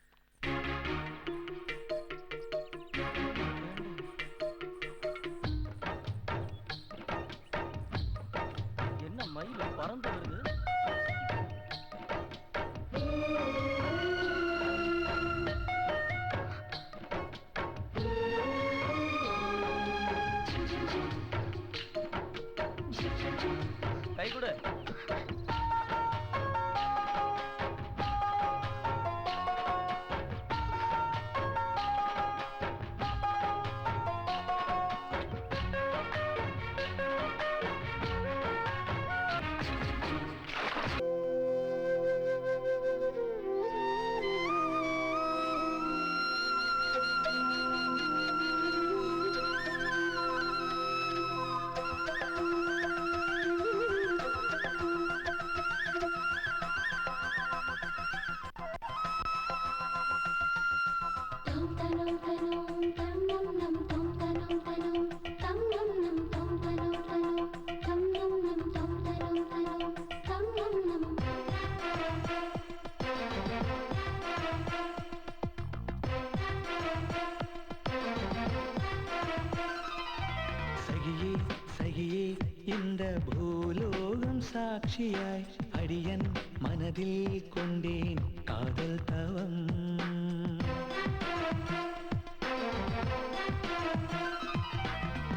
சாட்சியாய் அடியன் மனதில் கொண்டேன் காதல் தவம்.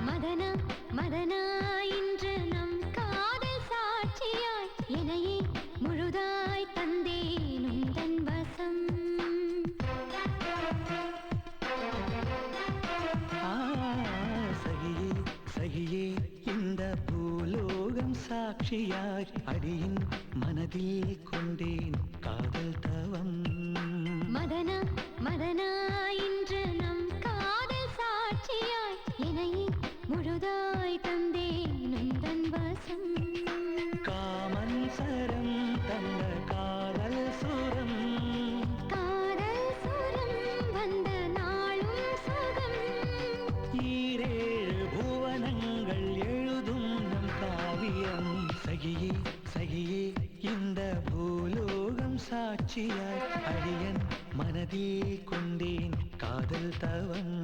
மதனா மதனா இன்று நம் காதல் சாட்சியாய் என்னையே முழுதாய் தந்தேன் உந்தன் வசம். சகியே சகியே இந்த பூலோகம் சாட்சியாய் அடியின் மனதில் கொண்டேன் காதல் தவம். மதனா மதனா இன்று நம் காதல் சாட்சியாய் என்னையே முழுதாய் தந்தேன் உந்தன் வசம். காமன் சரம் தந்த காதல் சுரம். காதல் சுரம் வந்த நாளும் சுகம். ஈரேழு புவனங்கள் எழுதும் நம் காவியம். சகியே சகியே இந்த பூலோகம் சாட்சியாய் அடியன் மனதில் கொண்டேன் காதல் தவம்.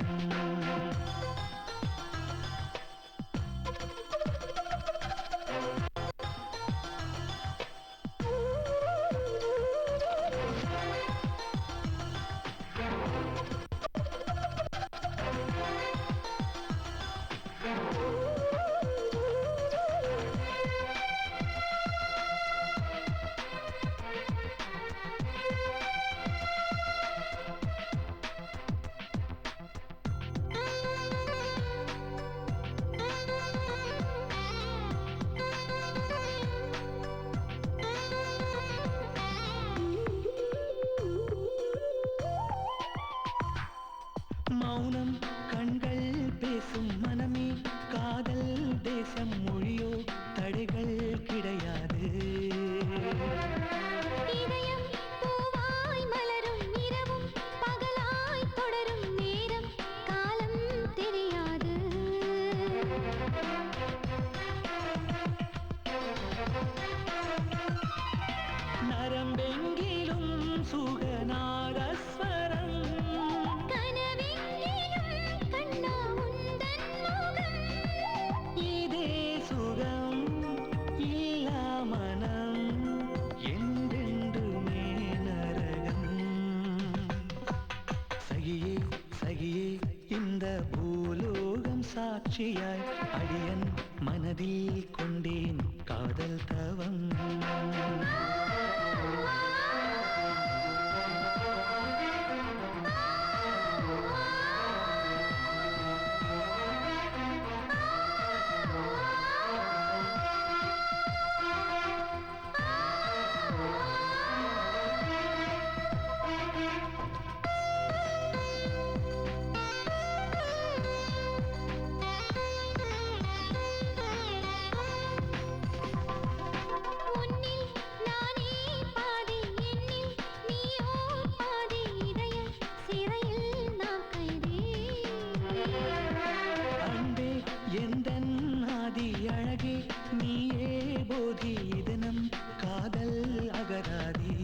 மௌனம் கண்கள் பேசும் மனமே காதல் தேசம் மொழியோ தடைகள் கிடையாது. இதயம் பூவாய் மலரும் இரவும் பகலாய் தொடரும் நேரம் காலம் தெரியாது. நரம்பெங்கிலும் சுகநாதஸ்வரம். கனவெங்கிலும் கண்ணா உந்தன் முகம். இதே சுகம் இல்லா மனம் என்றென்றுமே நரகம். சகியே சகியே இந்த பூலோகம் சாட்சியாய் அடியன் மனதில் கொண்டேன் காதல் தவம். உன்னில் நானே பாதி என்னில் நீயோ பாதி இதய சிறையில் நாம் கைதே. அன்பே எந்தன் ஆதி அழகே நீயே போதி இதனம் காதல் அகராதி.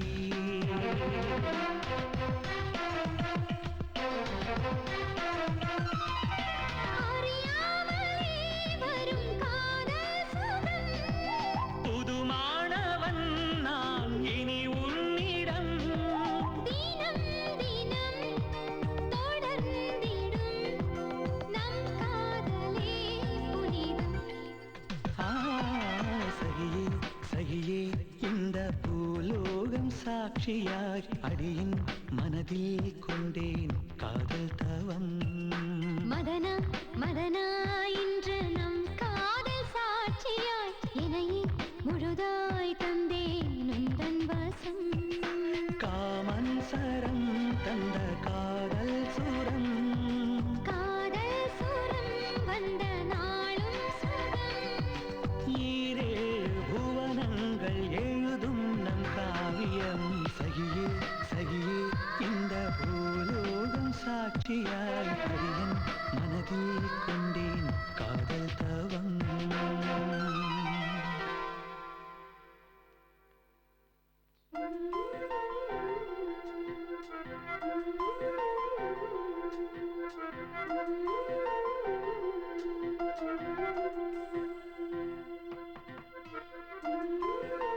அறியாமலே வரும் காதல் சுகம். புதுமானவன் நான் இனி உன்னிடம். தினம் தினம் தொடர்ந்திடும் நம் காதலே புனிதம். சகியே சகியே இந்த பூலோகம் சாட்சியாய் அடியின் மனதில் கொண்டேன் காதல் தவம். மதனா மதனா இன்று நம் காதல் சாட்சியாய் என்னையே முழுதாய் தந்தேன் உந்தன் வசம். காமன் சரம் தந்த காதல் சுரம். காதல் சுரம் வந்த நாளும் சுகம். ஈரேழு புவனங்கள் எழுதும் நம் காவியம். சகியே சகியே இந்த பூலோகம் சாட்சியாய் அடியன் மனதில் கொண்டேன் காதல் தவம். Thank you.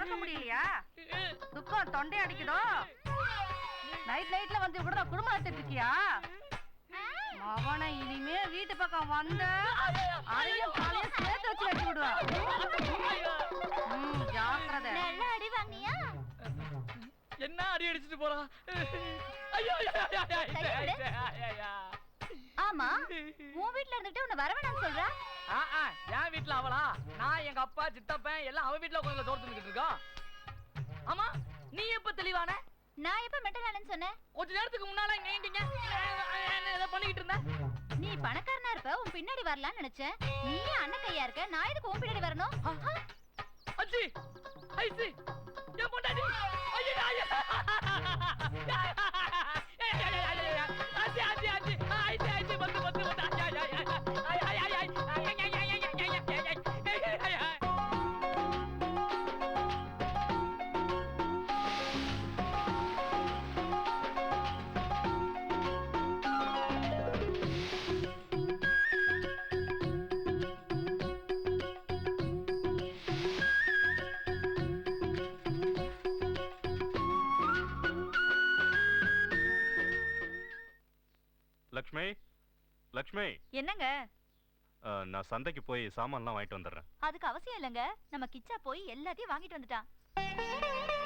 திறக்க முடியலையா? துக்கம் தொண்டை அடிக்குதோ? நைட்ல வந்து கூட குடும்பம் நடத்திட்டு இருக்கியா? அவனை இனிமே வீட்டு பக்கம் வந்த அதையும் காலையும் சேர்த்து வச்சு வெட்டி விடுவான். ஜாக்கிரதை. நல்லா அடி வாங்கியா? என்ன அடி அடிச்சிட்டு போறா? ஆமா, உன் வீட்ல இருந்துட்டு உன்னை வரவேணாம்னு சொல்றா? என் வீட்டுல அவளா? நான் எங்க அப்பா சித்தப்பன் எல்லாம் அவ வீட்டுல கொஞ்சம் தோர்த்து நிக்கிட்டு இருக்கோம். ஆமா, நீ எப்ப தெளிவான? நான் எப்ப மெட்டலானு சொன்னேன்? கொஞ்ச நேரத்துக்கு முன்னால எங்க ஏதோ பண்ணிக்கிட்டு இருந்த. நீ பணக்காரனா இருப்ப, உன் பின்னாடி வரலாம்னு நினைச்சேன். நீ அண்ணன் கையா இருக்க, நான் எதுக்கு உன் பின்னாடி வரணும்? அச்சி ஐசி என் பொண்டாட்டி. ஐயா ஐயா அச்சி அச்சி அச்சி ஐசி ஐசி வந்து வந்து வந்து ஐயா ஐயா ஐயா ஐயா லக்ஷ்மி, லக்ஷ்மி. என்னங்க? நான் சந்தைக்கு போய் சாமான்லாம் வாங்கிட்டு வந்துடுறேன். அதுக்கு அவசியம் இல்லைங்க. நம்ம கிச்சா போய் எல்லாத்தையும் வாங்கிட்டு வந்துட்டான்.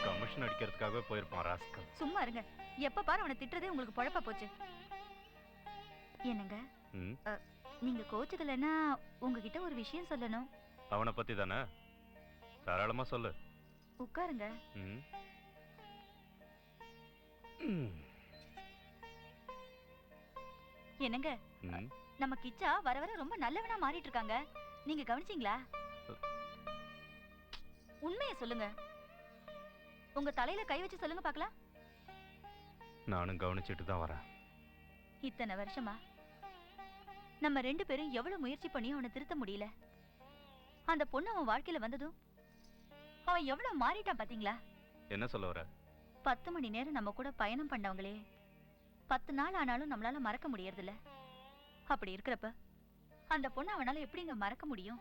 கமிஷன் அடிக்கிறதுக்காகவே போயிருப்பான் ராஸ்கல். சும்மா இருங்க. எப்ப பாரு அவனை திட்டுறதே உங்களுக்கு பொழப்பா போச்சு. என்னங்க, நீங்க கோச்சுக்கலன்னா உங்ககிட்ட ஒரு விஷயம் சொல்லணும். அவனை பத்தி தானே? தாராளமா சொல்லு. உட்காருங்க. என்னங்க, நம்ம கிச்சா வர வர ரொம்ப நல்லவனா மாறிட்டு இருக்காங்க. நீங்க கவனிச்சீங்களா? உண்மையை சொல்லுங்க. உங்க தலையில கை வச்சு சொல்லுங்க பார்க்கலாம். நானும் கவனிச்சிட்டு தான் வரேன். இத்தனை வருஷமா நம்ம ரெண்டு பேரும் எவ்வளவு முயற்சி பண்ணி அவனை திருத்த முடியல. அந்த பொண்ணு அவன் வாழ்க்கையில வந்ததும் அவன் எவ்வளவு மாறிட்டான் பாத்தீங்களா? என்ன சொல்ல வர? 10 மணி நேரம் நம்ம கூட பயணம் பண்ணவங்களே 10 நாள் ஆனாலும் நம்மளால மறக்க முடியறதில்ல. அப்படி இருக்கிறப்ப அந்த பொண்ணு அவனால எப்படிங்க மறக்க முடியும்?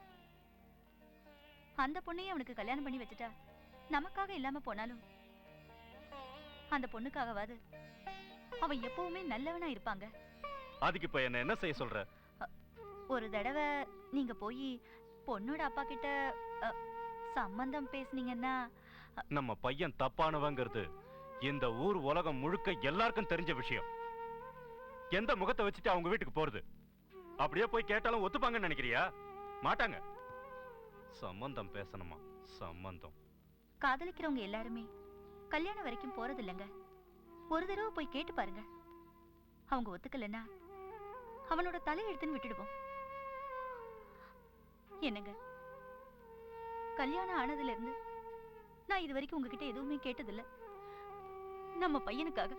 அந்த பொண்ணையே அவனுக்கு கல்யாணம் பண்ணி வச்சுட்டா நமக்காக இல்லாம போனாலும் அந்த பொண்ணுக்காகவாது அவன் எப்பவுமே நல்லவனா இருப்பாங்க. அதுக்கு இப்ப என்ன செய்ய சொல்ற? ஒரு தடவை நீங்க போய் பொண்ணோட அப்பா கிட்ட சம்பந்தம் பேசுனீங்கன்னா நம்ம பையன் தப்பானவங்கிறது இந்த ஊர் உலகம் முழுக்க எல்லாருக்கும் தெரிஞ்ச விஷயம். எந்த முகத்தை வச்சுட்டு அவங்க வீட்டுக்கு போறது? அப்படியே போய் கேட்டாலும் ஒத்துப்பாங்கன்னு நினைக்கிறியா? மாட்டாங்க. சம்பந்தம் பேசணுமா? சம்பந்தம். காதலிக்கிறவங்க எல்லாருமே கல்யாணம் வரைக்கும் போறது இல்லைங்க. ஒரு தடவை போய் கேட்டு பாருங்க. அவங்க ஒத்துக்கலன்னா அவனோட தலையெழுத்துன்னு விட்டுடுவோம். என்னங்க, கல்யாணம் ஆனதுல இருந்து நான் இது வரைக்கும் உங்ககிட்ட எதுவுமே கேட்டதில்ல. நம்ம பையனுக்காக,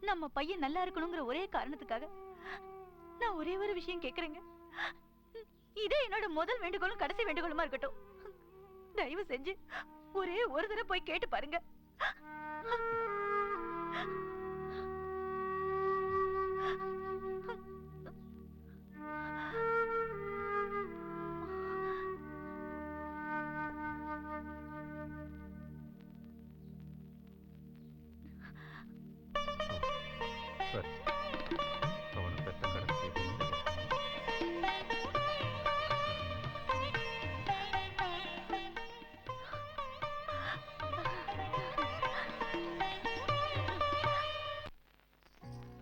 நம்ம பையன் நல்லா இருக்கணுங்கிற ஒரே காரணத்துக்காக நான் ஒரே ஒரு விஷயம் கேக்குறேங்க. இதே என்னோட முதல் வேண்டுகோளும் கடைசி வேண்டுகோளுமா இருக்கட்டும். தயவு செஞ்சு ஒரே ஒரு தடவை போய் கேட்டு பாருங்க. சரி, அவனை பெத்த கடைசி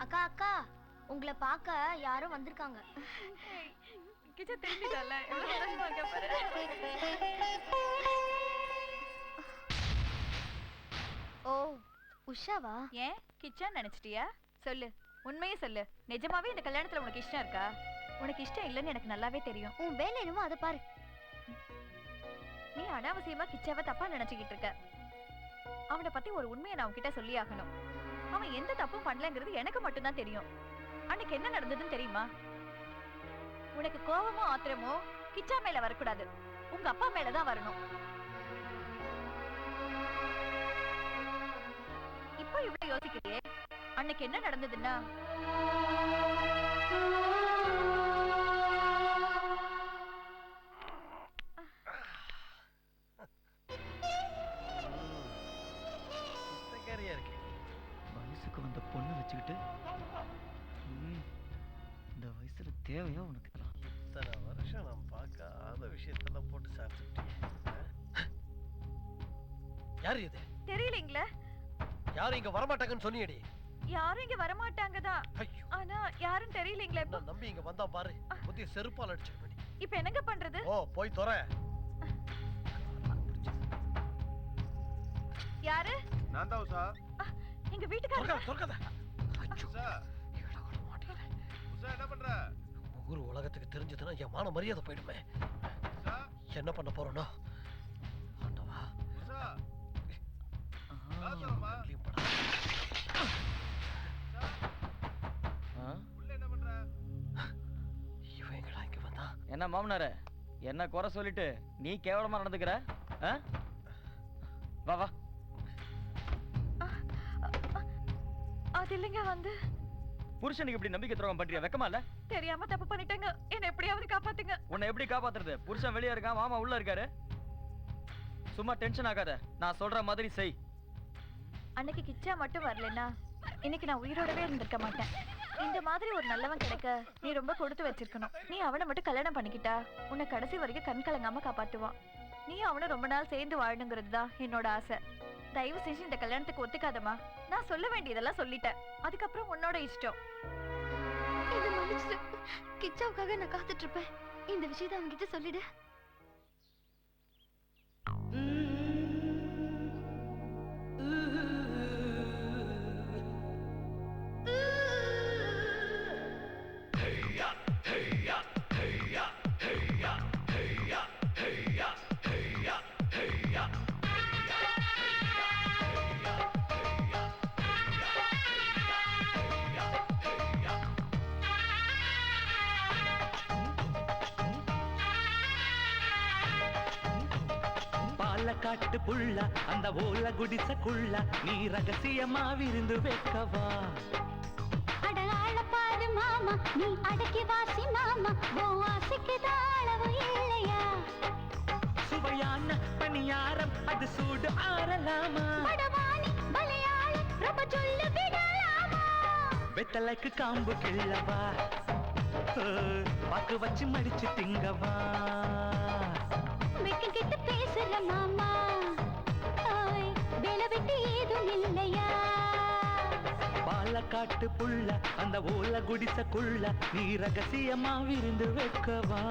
அக்கா அக்கா, உங்களை பார்க்க யாரும் வந்திருக்காங்க. கிச்சா திரும்பிட்டால எவ்வளவு சந்தோஷமா இருக்க பாரு. ஓ, உஷாவா? ஏன் கிச்சா நினைச்சிட்டியா? சொல்லு, உண்மையே சொல்லு. நிஜமாவே இந்த கல்யாணத்துல உனக்கு இஷ்டம் இருக்கா? உனக்கு இஷ்டம் இல்லைன்னு எனக்கு நல்லாவே தெரியும். உன் வேலை என்னமோ அதை பாரு. நீ அனாவசியமா கிச்சாவை தப்பா நினைச்சுக்கிட்டு இருக்க. அவனை பத்தி ஒரு உண்மையை நான் உன்கிட்ட சொல்லி ஆகணும். அவன் எந்த தப்பும் பண்ணலங்கிறது எனக்கு மட்டும்தான் தெரியும். அன்னைக்கு என்ன நடந்ததுன்னு தெரியுமா? உனக்கு கோபமோ ஆத்திரமோ கிச்சா மேல வரக்கூடாது, உங்க அப்பா மேலதான் வரணும். இப்போ இவ்வளவு யோசிக்கிறியே, அன்னைக்கு என்ன நடந்ததுன்னா தேவையா உனக்கு இதெல்லாம்? இத்தனை வருஷம் நான் பார்க்காத விஷயத்தெல்லாம் போட்டு சாப்பிட்டுட்டேன். யாரு இது? தெரியலீங்களே. யாரும் இங்க வரமாட்டாங்கன்னு சொன்னியடி. யாரும் இங்க வரமாட்டாங்க தான். ஆனா யாரும் தெரியலீங்களே. நான் நம்பி இங்க வந்தா பாரு, புத்தி செருப்பால் அடிச்சிருவேன். இப்போ என்னங்க பண்றது? ஓ போய் தொற. யாரு? நான் தான் உஷா. எங்க வீட்டுக்காரங்க. தொறக்காத. உஷா. உஷா என்ன பண்ற? ஊர் உலகத்துக்கு தெரிஞ்சதுன்னா என் மான மரியாதை போயிடுமே. உஷா. என்ன பண்ண போறோம்னா? ஆண்டவா. உஷா. காசரமா. உள்ள என்ன பண்ற? இவங்களா இங்க வந்தா? என்ன மாமனாரே, என்ன குறை சொல்லிட்டு நீ கேவலமா நடந்துக்கிற? வா வா. அது இல்லைங்க, வந்து புருஷனுக்கு இப்படி நம்பிக்கை துரோகம் பண்றியா? வெக்கமா இல்ல? தெரியாம தப்பு பண்ணிட்டேங்க, என்ன எப்படியாவது காப்பாத்துங்க. உன்னை எப்படி காப்பாத்துறது? புருஷன் வெளியே இருக்கான், மாமா உள்ள இருக்காரு. சும்மா டென்ஷன் ஆகாத, நான் சொல்ற மாதிரி செய். அன்னைக்கு கிச்சா மட்டும் வரலன்னா இன்னைக்கு நான் உயிரோடவே இருந்திருக்க மாட்டேன். இந்த மாதிரி ஒரு நல்லவன் கிடைக்க நீ ரொம்ப கொடுத்து வச்சிருக்கணும். நீ அவனை மட்டும் கல்யாணம் பண்ணிக்கிட்டா உன்னை கடைசி வரைக்கும் கண் கலங்காம காப்பாத்துவான். நீ அவனை ரொம்ப நாள் சேர்ந்து வாழணுங்கிறது தான் என்னோட ஆசை. தயவு செஞ்சு இந்த கல்யாணத்துக்கு ஒத்துக்காதமா. நான் சொல்ல வேண்டியதெல்லாம் சொல்லிட்டேன், அதுக்கப்புறம் உன்னோட இஷ்டம். என்ன மன்னிச்சிடு. கிச்சாவுக்காக நான் காத்துட்டு இருப்பேன். இந்த விஷயத்தை அவன்கிட்ட சொல்லிடு. காட்டு புள்ள அந்த ஓல குடிசக்குள்ள நீ ரகசியமா விருந்து வைக்கவா? அடகால பாரு மாமா, நீ அடக்கி வாசி மாமா, ஓ ஆசைக்கு அளவு இல்லையா? சுவையான பணியாரம் அது சூடு ஆறலாமா? படவானி மலையாள ரொம்ப சொல்லு விடலாமா? வெத்தலைக்கு காம்பு கிள்ளவா? பாக்கு வச்சு மடிச்சு திங்கவா? வெக்கம் கிட்ட பேசுற மாமா, வேலை விட்டு ஏதும் இல்லையா? பாலக்காட்டு புள்ள அந்த ஓல குடிசக்குள்ள நீ ரகசியமா விருந்து வைக்கவா?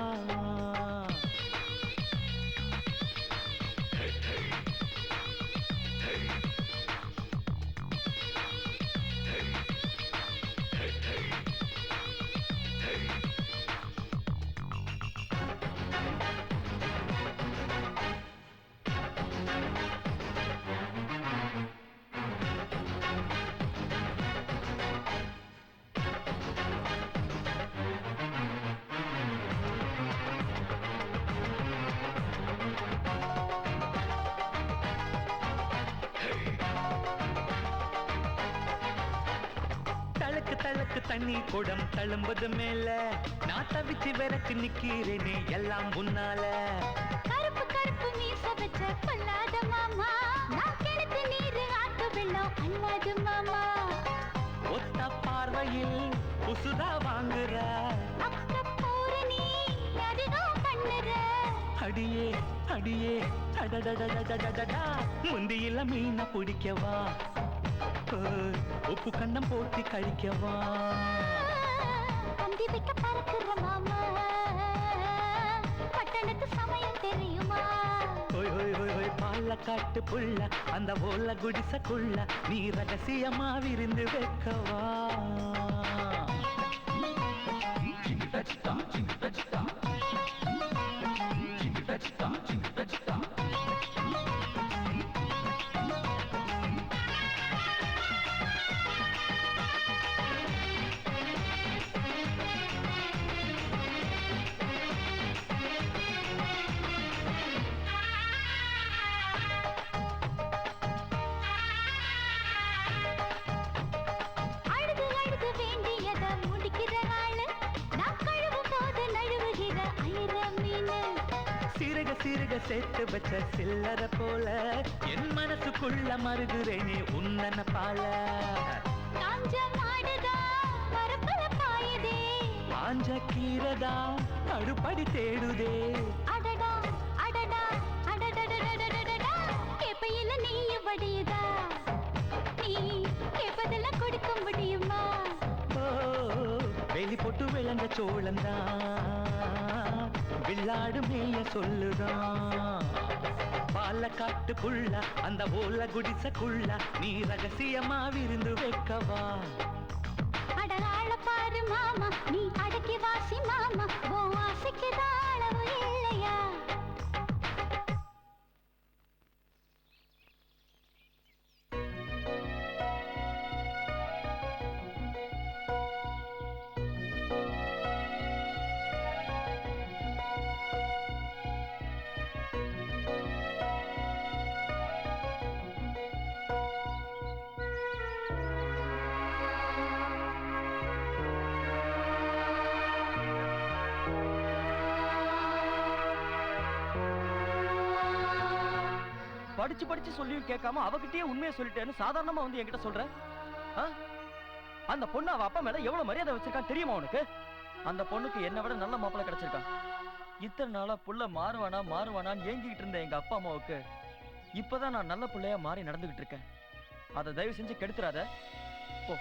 தளக்கு தண்ணி குடம் தழும்பது மேல நான் தவிச்சு விறக்கு நிக்கிறேனே எல்லாம் உன்னால. கருப்பு கருப்பு மீச வச்ச கொல்லாத மாமா, நான் கிணத்து நீர் ஆத்து வெள்ளம் அல்லாது மாமா. ஒத்த பார்வையில் உசுதா வாங்குற, அக்கப்பூரணி அதிகம் பண்ணுற. அடியே அடியே அடடடடடடடா, முந்தியில மீன பிடிக்கவா? உப்பு கண்டம் போட்டு கழிக்கவா? பந்தி வைக்க பறக்குற மாமா, பட்டணத்து சமயம் தெரியுமா? பாலக்காட்டு புள்ள அந்த ஓல குடிசக்குள்ள நீ ரகசியமா விருந்து வைக்கவா? சிறுக சேர்த்து வச்ச சில்லற போல என் மனசுக்குள்ள மருகுறேனே உன்னன பால. காஞ்ச கீரதா கடுப்படி தேடுதே. அடடா அடடா அடடடடடடடடா கேப்பையில நீ வடியுதா நீ கேப்பதெல்லாம் கொடுக்க முடியுமா? ஓ வேலி போட்டு விளங்க சோழந்தா வில்லாடு மேய சொல்லுதான். பாலக்காட்டுக்குள்ள அந்த ஓல குடிசக்குள்ள நீ ரகசியமா விருந்து வைக்கவா? அடகாள பாரு மாமா நீ அடக்கி வாசி மாமா ஓ ஆசைக்கு அளவு இல்லையா? படிச்சு படிச்சு சொல்லியும் கேட்காம அவகிட்டயே உண்மையை சொல்லிட்டேன்னு சாதாரணமா வந்து என்கிட்ட சொல்ற? அந்த பொண்ணு அவ அப்பா மேல எவ்வளவு மரியாதை வச்சிருக்கான் தெரியுமா உனக்கு? அந்த பொண்ணுக்கு என்னை விட நல்ல மாப்பிள்ளை கிடைச்சிருக்கான். இத்தனை நாளா புள்ள மாறுவானான்னு ஏங்கிட்டு இருந்த எங்க அப்பா அம்மாவுக்கு இப்பதான் நான் நல்ல பிள்ளையா மாறி நடந்துகிட்டு இருக்கேன். அதை தயவு செஞ்சு கெடுத்துறாத போ.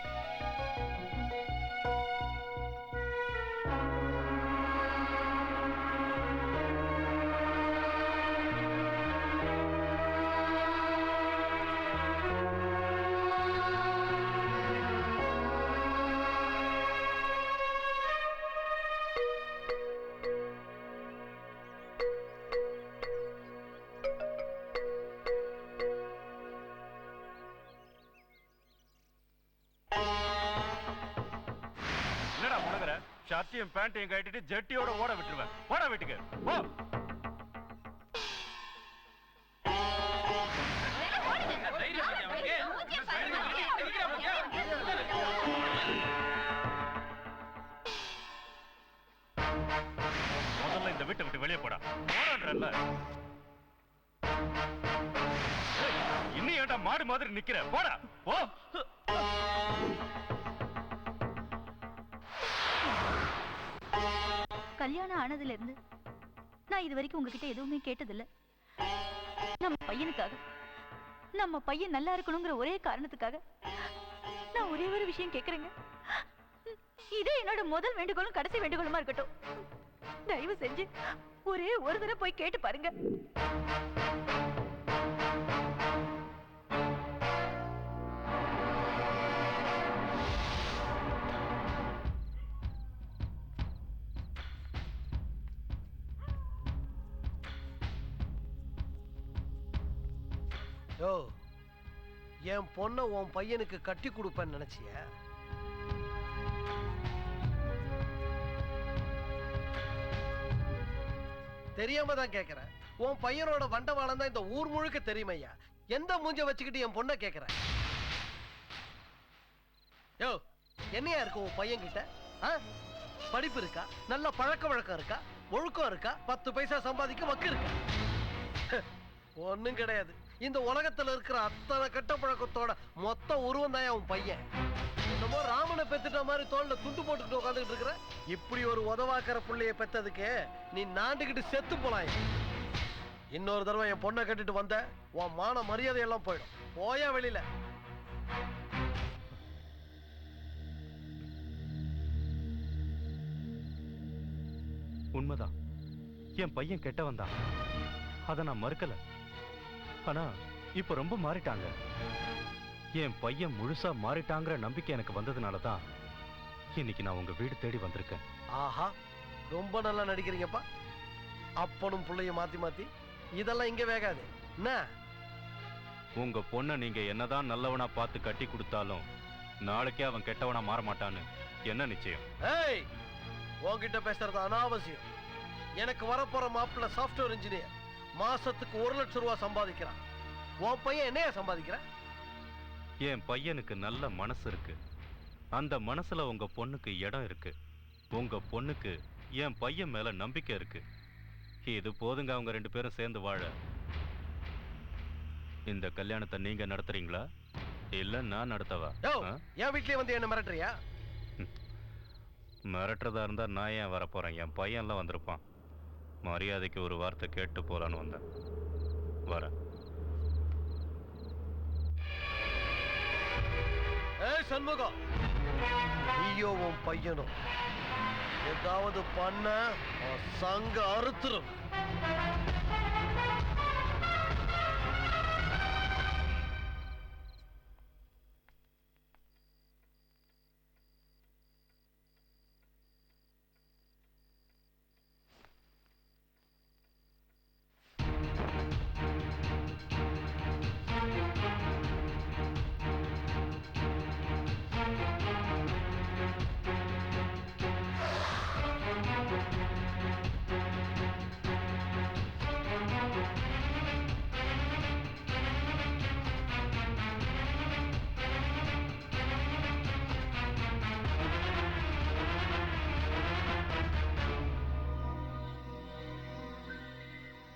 ஷர்ட்டையும் பேண்டையும் கட்டிட்டு ஜெட்டியோட ஓட விட்டுருவேன். ஓட வீட்டுக்கு போ. முதல்ல இந்த வீட்டை விட்டு வெளியே போடா. போடான்றல்ல. இன்னும் ஏன்டா மாடு மாதிரி நிக்கிற? போடா போ. கல்யாணம் ஆனதுல இருந்து நான் இது வரைக்கும் உங்ககிட்ட எதுவுமே கேட்டதில்ல. நம்ம பையனுக்காக, நம்ம பையன் நல்லா இருக்கணுங்கிற ஒரே காரணத்துக்காக நான் ஒரே ஒரு விஷயம் கேக்குறேங்க. இதே என்னோட முதல் வேண்டுகோளும் கடைசி வேண்டுகோளுமா இருக்கட்டும். தயவு செஞ்சு ஒரே ஒரு தடவை போய் கேட்டு பாருங்க. என் பொண்ண உன் பையனுக்கு கட்டி கொடுப்பேன்னு நினைச்சிய? தெரியாம தான் கேக்குறேன். உன் பையனோட வண்டவாளம் தான் இந்த ஊர் முழுக்க தெரியுமையா. எந்த மூஞ்ச வச்சுக்கிட்டு என் பொண்ண கேக்குற? யோ என்னையா இருக்கு உன் பையன் கிட்ட? படிப்பு இருக்கா? நல்ல பழக்க வழக்கம் இருக்கா? ஒழுக்கம் இருக்கா? 10 பைசா சம்பாதிக்க வக்கு இருக்கா? ஒண்ணும் கிடையாது. இந்த உலகத்துல இருக்கிற அத்தனை கெட்ட பழக்கத்தோட மொத்த உருவம் தான் உன் பையன். என்னமோ ராமனை பெத்துட்ட மாதிரி தோல்ல துண்டு போட்டுக்கிட்டு உட்காந்துக்கிட்டு இருக்கிற. இப்படி ஒரு உதவாக்கிற புள்ளைய பெத்ததுக்கு நீ நாண்டுகிட்டு செத்து போலாம். இன்னொரு தடவை என் பொண்ணை கட்டிட்டு வந்த உன் மான மரியாதை எல்லாம் போயிடும். போயா வெளியில. உண்மைதான், என் பையன் கெட்டவன் தான். அதை நான் மறுக்கல. ஆனா இப்ப ரொம்ப மாறிட்டாங்க. என் பையன் முழுசா மாறிட்டாங்கிற நம்பிக்கை எனக்கு வந்ததுனாலதான் இன்னைக்கு நான் உங்க வீடு தேடி வந்திருக்கேன். ஆஹா, ரொம்ப நல்லா நடிக்கிறீங்கப்பா. அப்பனும் புள்ளைய மாத்தி மாத்தி. இதெல்லாம் இங்க வேகாது. என்ன உங்க பொண்ணை நீங்க என்னதான் நல்லவனா பார்த்து கட்டி கொடுத்தாலும் நாளைக்கே அவன் கெட்டவனா மாற மாட்டான்னு என்ன நிச்சயம்? ஏய், உன்கிட்ட பேசுறது அனாவசியம். எனக்கு வரப்போற மாப்பிள்ள சாஃப்ட்வேர் இன்ஜினியர். மாசத்துக்கு 1 லட்சம் ரூபாய் சம்பாதிக்கிறான். உன் பையன் என்னையா சம்பாதிக்கிற? என் பையனுக்கு நல்ல மனசு இருக்கு. அந்த மனசுல உங்க பொண்ணுக்கு இடம் இருக்கு. உங்க பொண்ணுக்கு என் பையன் மேல நம்பிக்கை இருக்கு. இது போதுங்க அவங்க 2 பேரும் சேர்ந்து வாழ. இந்த கல்யாணத்தை நீங்க நடத்துறீங்களா இல்ல நான் நடத்தவா? என் வீட்லயே வந்து என்ன மிரட்டுறியா? மிரட்டுறதா இருந்தா நான் ஏன் வரப்போறேன்? என் பையன்லாம் வந்திருப்பான். மரியாதைக்கு ஒரு வார்த்தை கேட்டு போலான்னு வந்தேன். வரேன். ஏய் சண்முகம், நீயோ உன் பையனும் ஏதாவது பண்ண சங்க அறுத்துரும்.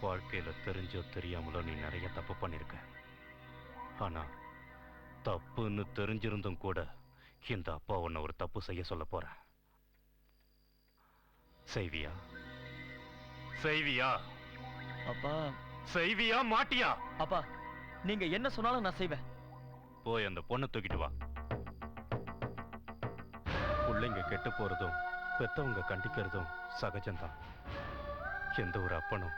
வாழ்க்கையில தெரிஞ்சோ தெரியாமலோ நீ நிறைய தப்பு பண்ணிருக்க. ஆனா தப்புன்னு தெரிஞ்சிருந்தும் கூட இந்த அப்பா உன்னை ஒரு தப்பு செய்ய சொல்ல போற. செய்வியா? செய்வியா? அப்பா செய்வியா மாட்டியா? அப்பா நீங்க என்ன சொன்னாலும் நான் செய்வேன். போய் அந்த பொண்ணை தூக்கிட்டு வா. பிள்ளைங்க கெட்டு போறதும் பெத்தவங்க கண்டிக்கிறதும் சகஜம்தான். எந்த ஒரு அப்பனும்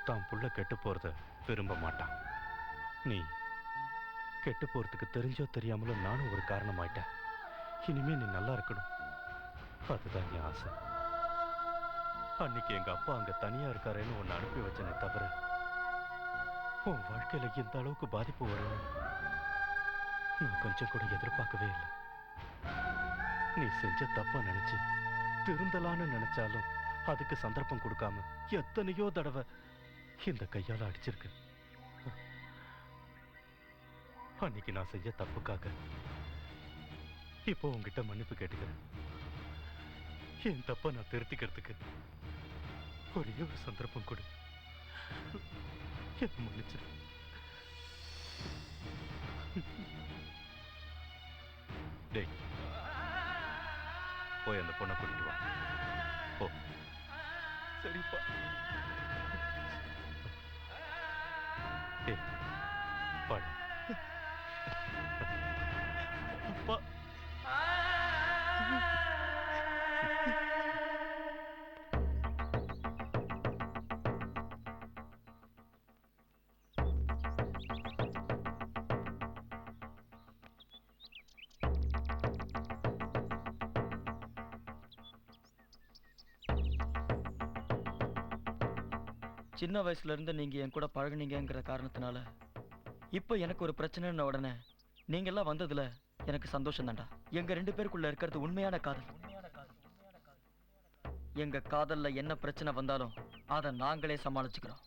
தான் புள்ள கெட்டு போறத விரும்ப மாட்டான். நீ கெட்டு போறதுக்கு தெரிஞ்சோ தெரியாமலோ நானும் ஒரு காரணமாயிட்டேன். இனிமே நீ நல்லா இருக்கணும், அதுதான் என் ஆசை. அன்னைக்கு எங்க அப்பா அங்க தனியா இருக்காருன்னு உன்னை அனுப்பி வச்சனே தவிர உன் வாழ்க்கையில இந்த அளவுக்கு பாதிப்பு வரும்னு நான் கொஞ்சம் கூட எதிர்பார்க்கவே இல்லை. நீ செஞ்ச தப்பா நினைச்சு திருந்தலான்னு நினைச்சாலும் அதுக்கு சந்தர்ப்பம் கொடுக்காம எத்தனையோ தடவை இந்த கையால அடிச்சிருக்கு. அன்னைக்கு நான் செஞ்ச தப்புக்காக இப்போ உங்ககிட்ட மன்னிப்பு கேட்டுக்கிறேன். என் தப்ப நான் திருத்திக்கிறதுக்கு ஒரே ஒரு சந்தர்ப்பம் கொடு. என்ன மன்னிச்சிரு. டேய், போய் அந்த பொண்ணை கூட்டிட்டு வா. போ. சரிப்பா. டேய், பாடு. அப்பா. சின்ன வயசுல இருந்து நீங்க என் கூட பழகுனீங்கங்கிற காரணத்தினால இப்போ எனக்கு ஒரு பிரச்சனைன்னு உடனே நீங்க எல்லாம் வந்ததுல எனக்கு சந்தோஷம் தான்டா. எங்க 2 பேருக்குள்ள இருக்கிறது உண்மையான காதல். எங்க காதல்ல என்ன பிரச்சனை வந்தாலும் அதை நாங்களே சமாளிச்சுக்கிறோம்.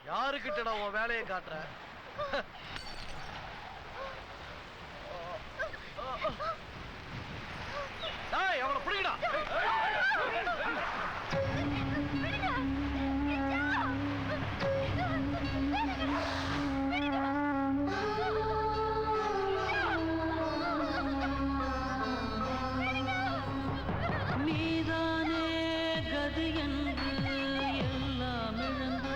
யாருக்கிட்டடா உன் வேலையை காட்டுற? அவளை பிடிக்கடா. நீதானே கதி என்று எல்லாம் இழந்த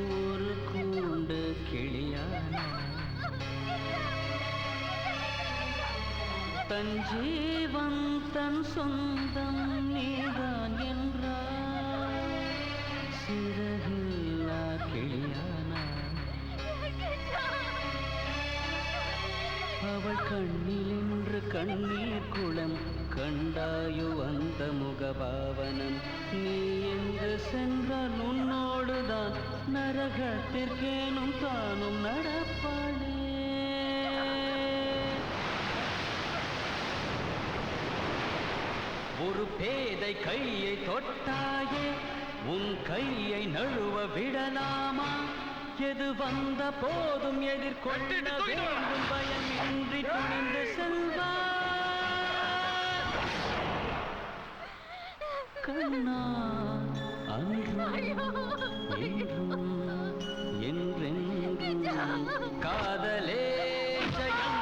ஒரு கூண்டு கிளியான தன் ஜீவன் தன் சொந்தம் நீதான் என்றார் சிறகில்லா கிளியான அவள் கண்ணிலின்று கண்ணீர் குளம் கண்டாயோ அந்த முகபாவனம் நீ எங்கு சென்றால் உன்னோடுதான் நரகத்திற்கேனும் தானும் நடப்பாளே ஒரு பேதை கையை தொட்டாயே உன் கையை நழுவ விடலாமா எது வந்த போதும் எதிர்கொள்ள வேண்டும் பயமின்றி துணிந்து செல்வார் கண்ணா அன்றும் என்றும் என்றென்றும் காதலே ஜெயம்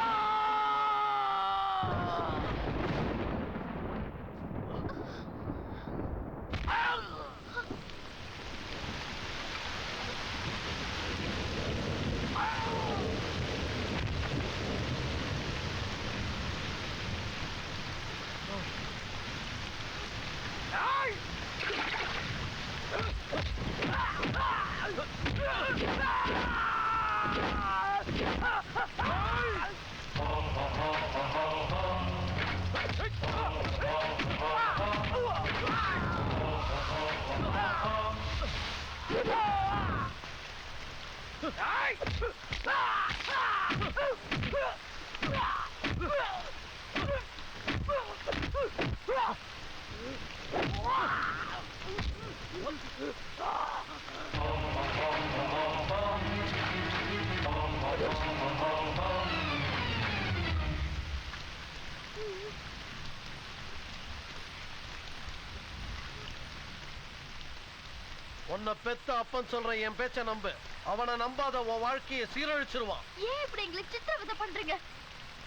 உன்னை பெத்த அப்பன் சொல்ற என் பேச்ச நம்பு. அவனை நம்பாத உன் வாழ்க்கையை சீரழிச்சிருவான். ஏன் இப்படி எங்களுக்கு சித்திரவதை பண்றீங்க?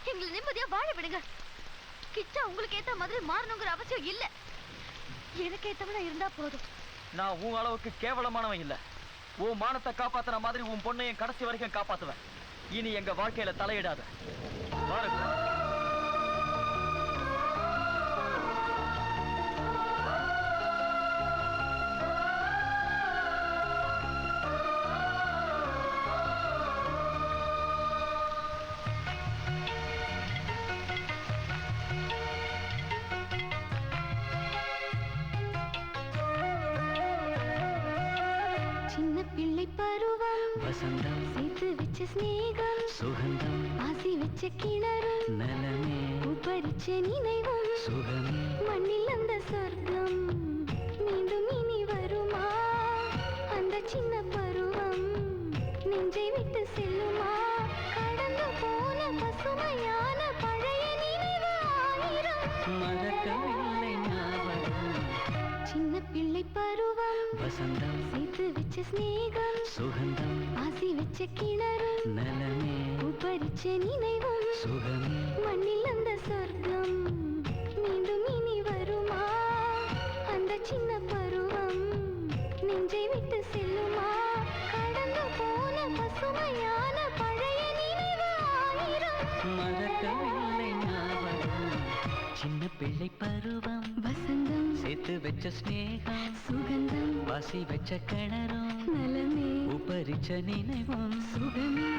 எங்களை நிம்மதியா வாழ விடுங்க. கிச்சா உங்களுக்கு ஏத்த மாதிரி மாறணுங்கிற அவசியம் இல்ல. எனக்கு ஏத்தவனா இருந்தா போதும். நான் உன் அளவுக்கு கேவலமானவன் இல்ல. உன் மானத்தை காப்பாத்துற மாதிரி உன் பொண்ணையும் கடைசி வரைக்கும் காப்பாத்துவேன். இனி எங்க வாழ்க்கையில தலையிடாத. சின்ன பிள்ளை பருவம் வசந்தம் சேர்த்து வச்ச ஸ்நேகம் சுகந்தம் ஆசி வச்ச கிணறும் நலமே உபரிச்ச நினைவும் சுகமே மண்ணில் அந்த சொர்க்கம் மீண்டும் இனி வருமா அந்த சின்ன பருவம் நெஞ்சை விட்டு செல்லுமா கடந்து போன பசுமையான பழைய நினைவு ஆயிரம் மறக்கவில்லை ஞாபகம் சின்ன பிள்ளை பருவம் வசந்தம் சேர்த்து வச்ச ஸ்நேகம் சுகந்தம் ஆசி வச்ச கிணறும் நலமே உபரிச்ச நினைவும் சுகமே மண்ணில் அந்த சொர்க்கம் மீண்டும் இனி வருமா அந்த சின்ன பருவம் நெஞ்சை விட்டு செல்லுமா கடந்து போன பசுமையான பழைய நினைவு ஆயிரம் மறக்கவில்லை ஞாபகம் சின்ன பிள்ளை பருவம் வசந்தம் சேர்த்து வச்ச ஸ்நேகம் சுகந்தம் வாசி வச்ச கிணறும் நலமே உபரிச்ச நினைவும் சுகமே